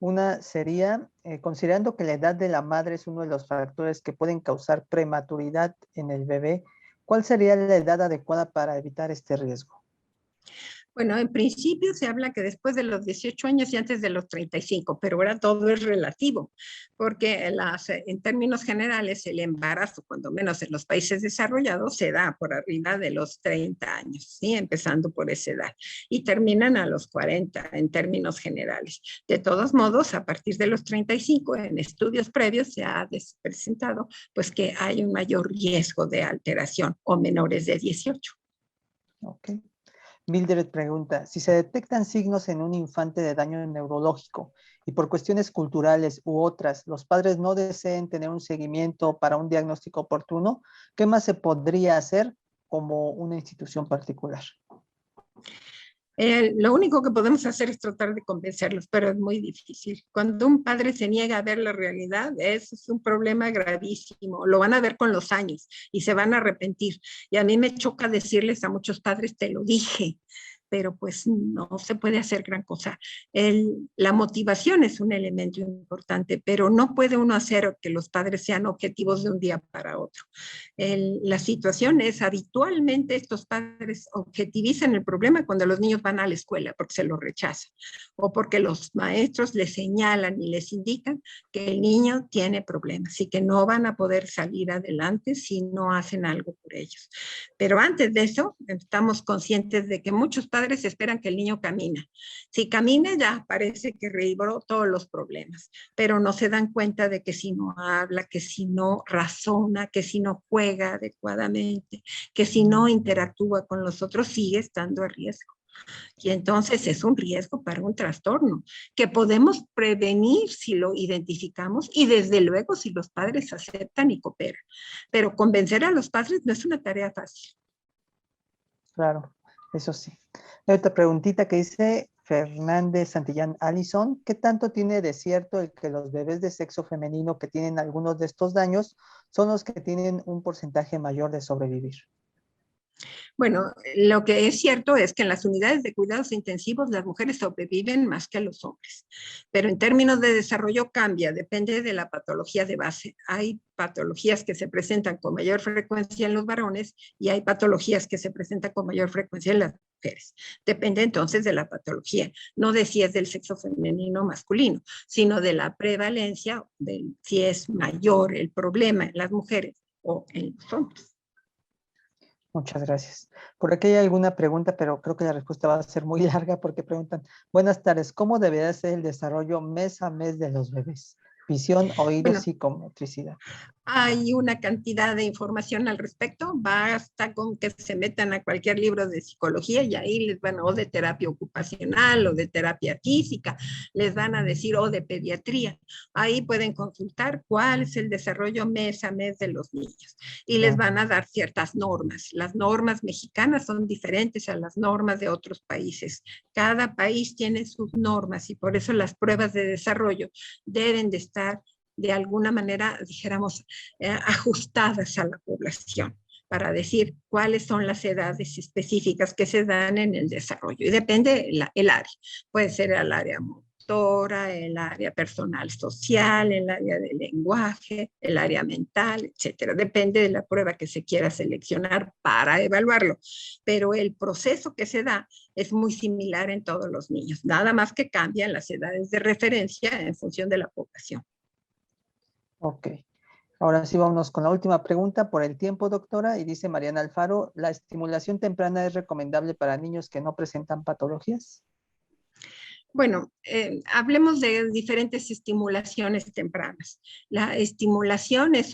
Una sería, considerando que la edad de la madre es uno de los factores que pueden causar prematuridad en el bebé, ¿cuál sería la edad adecuada para evitar este riesgo? Bueno, en principio se habla que después de los 18 años y antes de los 35, pero ahora todo es relativo, porque en términos generales el embarazo, cuando menos en los países desarrollados, se da por arriba de los 30 años, ¿sí? Empezando por esa edad, y terminan a los 40 en términos generales. De todos modos, a partir de los 35, en estudios previos se ha presentado pues, que hay un mayor riesgo de alteración o menores de 18. Ok. Mildred pregunta, si se detectan signos en un infante de daño neurológico y por cuestiones culturales u otras, los padres no deseen tener un seguimiento para un diagnóstico oportuno, ¿qué más se podría hacer como una institución particular? Lo único que podemos hacer es tratar de convencerlos, pero es muy difícil. Cuando un padre se niega a ver la realidad, eso es un problema gravísimo. Lo van a ver con los años y se van a arrepentir. Y a mí me choca decirles a muchos padres, te lo dije. pero pues no se puede hacer gran cosa. La motivación es un elemento importante, pero no puede uno hacer que los padres sean objetivos de un día para otro. La situación es habitualmente estos padres objetivizan el problema cuando los niños van a la escuela porque se lo rechazan o porque los maestros les señalan y les indican que el niño tiene problemas y que no van a poder salir adelante si no hacen algo por ellos. Pero antes de eso, estamos conscientes de que muchos padres esperan que el niño camine. Si camina ya parece que libró todos los problemas, pero no se dan cuenta de que si no habla, que si no razona, que si no juega adecuadamente, que si no interactúa con los otros, sigue estando a riesgo. Y entonces es un riesgo para un trastorno que podemos prevenir si lo identificamos y desde luego si los padres aceptan y cooperan. Pero convencer a los padres no es una tarea fácil. Claro, eso sí. Hay otra preguntita que dice Fernández Santillán Allison. ¿Qué tanto tiene de cierto el que los bebés de sexo femenino que tienen algunos de estos daños son los que tienen un porcentaje mayor de sobrevivir? Bueno, lo que es cierto es que en las unidades de cuidados intensivos las mujeres sobreviven más que los hombres, pero en términos de desarrollo cambia, depende de la patología de base. Hay patologías que se presentan con mayor frecuencia en los varones y hay patologías que se presentan con mayor frecuencia en las mujeres. Depende entonces de la patología, no de si es del sexo femenino o masculino, sino de la prevalencia, de si es mayor el problema en las mujeres o en los hombres. Muchas gracias. Por aquí hay alguna pregunta, pero creo que la respuesta va a ser muy larga porque preguntan, buenas tardes, ¿cómo debería ser el desarrollo mes a mes de los bebés? Visión, oído, Bueno, psicomotricidad. hay una cantidad de información al respecto, basta con que se metan a cualquier libro de psicología y ahí les van, o de terapia ocupacional o de terapia física, les van a decir, o de pediatría. Ahí pueden consultar cuál es el desarrollo mes a mes de los niños y les van a dar ciertas normas. Las normas mexicanas son diferentes a las normas de otros países. Cada país tiene sus normas y por eso las pruebas de desarrollo deben de estar de alguna manera, dijéramos, ajustadas a la población para decir cuáles son las edades específicas que se dan en el desarrollo. Y depende el área. Puede ser el área motora, el área personal social, el área del lenguaje, el área mental, etcétera. Depende de la prueba que se quiera seleccionar para evaluarlo. Pero el proceso que se da es muy similar en todos los niños. Nada más que cambian las edades de referencia en función de la población. Ok. Ahora sí, vámonos con la última pregunta por el tiempo, doctora. Y dice Mariana Alfaro, ¿la estimulación temprana es recomendable para niños que no presentan patologías? Bueno, hablemos de diferentes estimulaciones tempranas. La estimulación es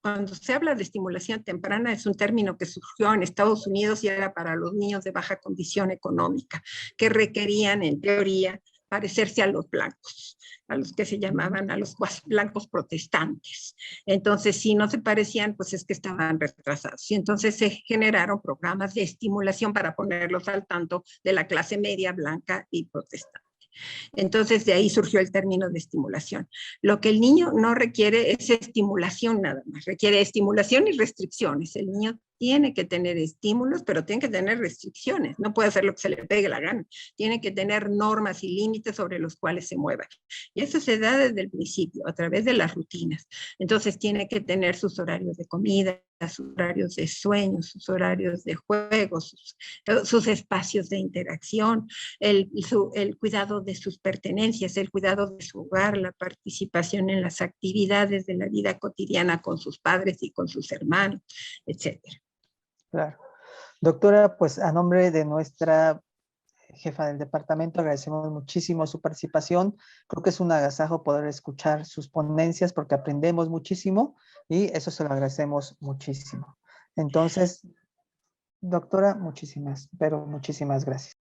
cuando se habla de estimulación temprana, es un término que surgió en Estados Unidos y era para los niños de baja condición económica, que requerían, en teoría, parecerse a los blancos, a los que se llamaban a los blancos protestantes. Entonces, si no se parecían, pues es que estaban retrasados. Y entonces se generaron programas de estimulación para ponerlos al tanto de la clase media blanca y protestante. Entonces, de ahí surgió el término de estimulación. Lo que el niño no requiere es estimulación nada más, requiere estimulación y restricciones. El niño tiene que tener estímulos, pero tiene que tener restricciones. No puede hacer lo que se le pegue la gana. Tiene que tener normas y límites sobre los cuales se mueva. Y eso se da desde el principio, a través de las rutinas. Entonces, tiene que tener sus horarios de comida, sus horarios de sueño, sus horarios de juego, sus espacios de interacción, el cuidado de sus pertenencias, el cuidado de su hogar, la participación en las actividades de la vida cotidiana con sus padres y con sus hermanos, etcétera. Claro. Doctora, pues a nombre de nuestra jefa del departamento, agradecemos muchísimo su participación. Creo que es un agasajo poder escuchar sus ponencias porque aprendemos muchísimo y eso se lo agradecemos muchísimo. Entonces, doctora, muchísimas gracias.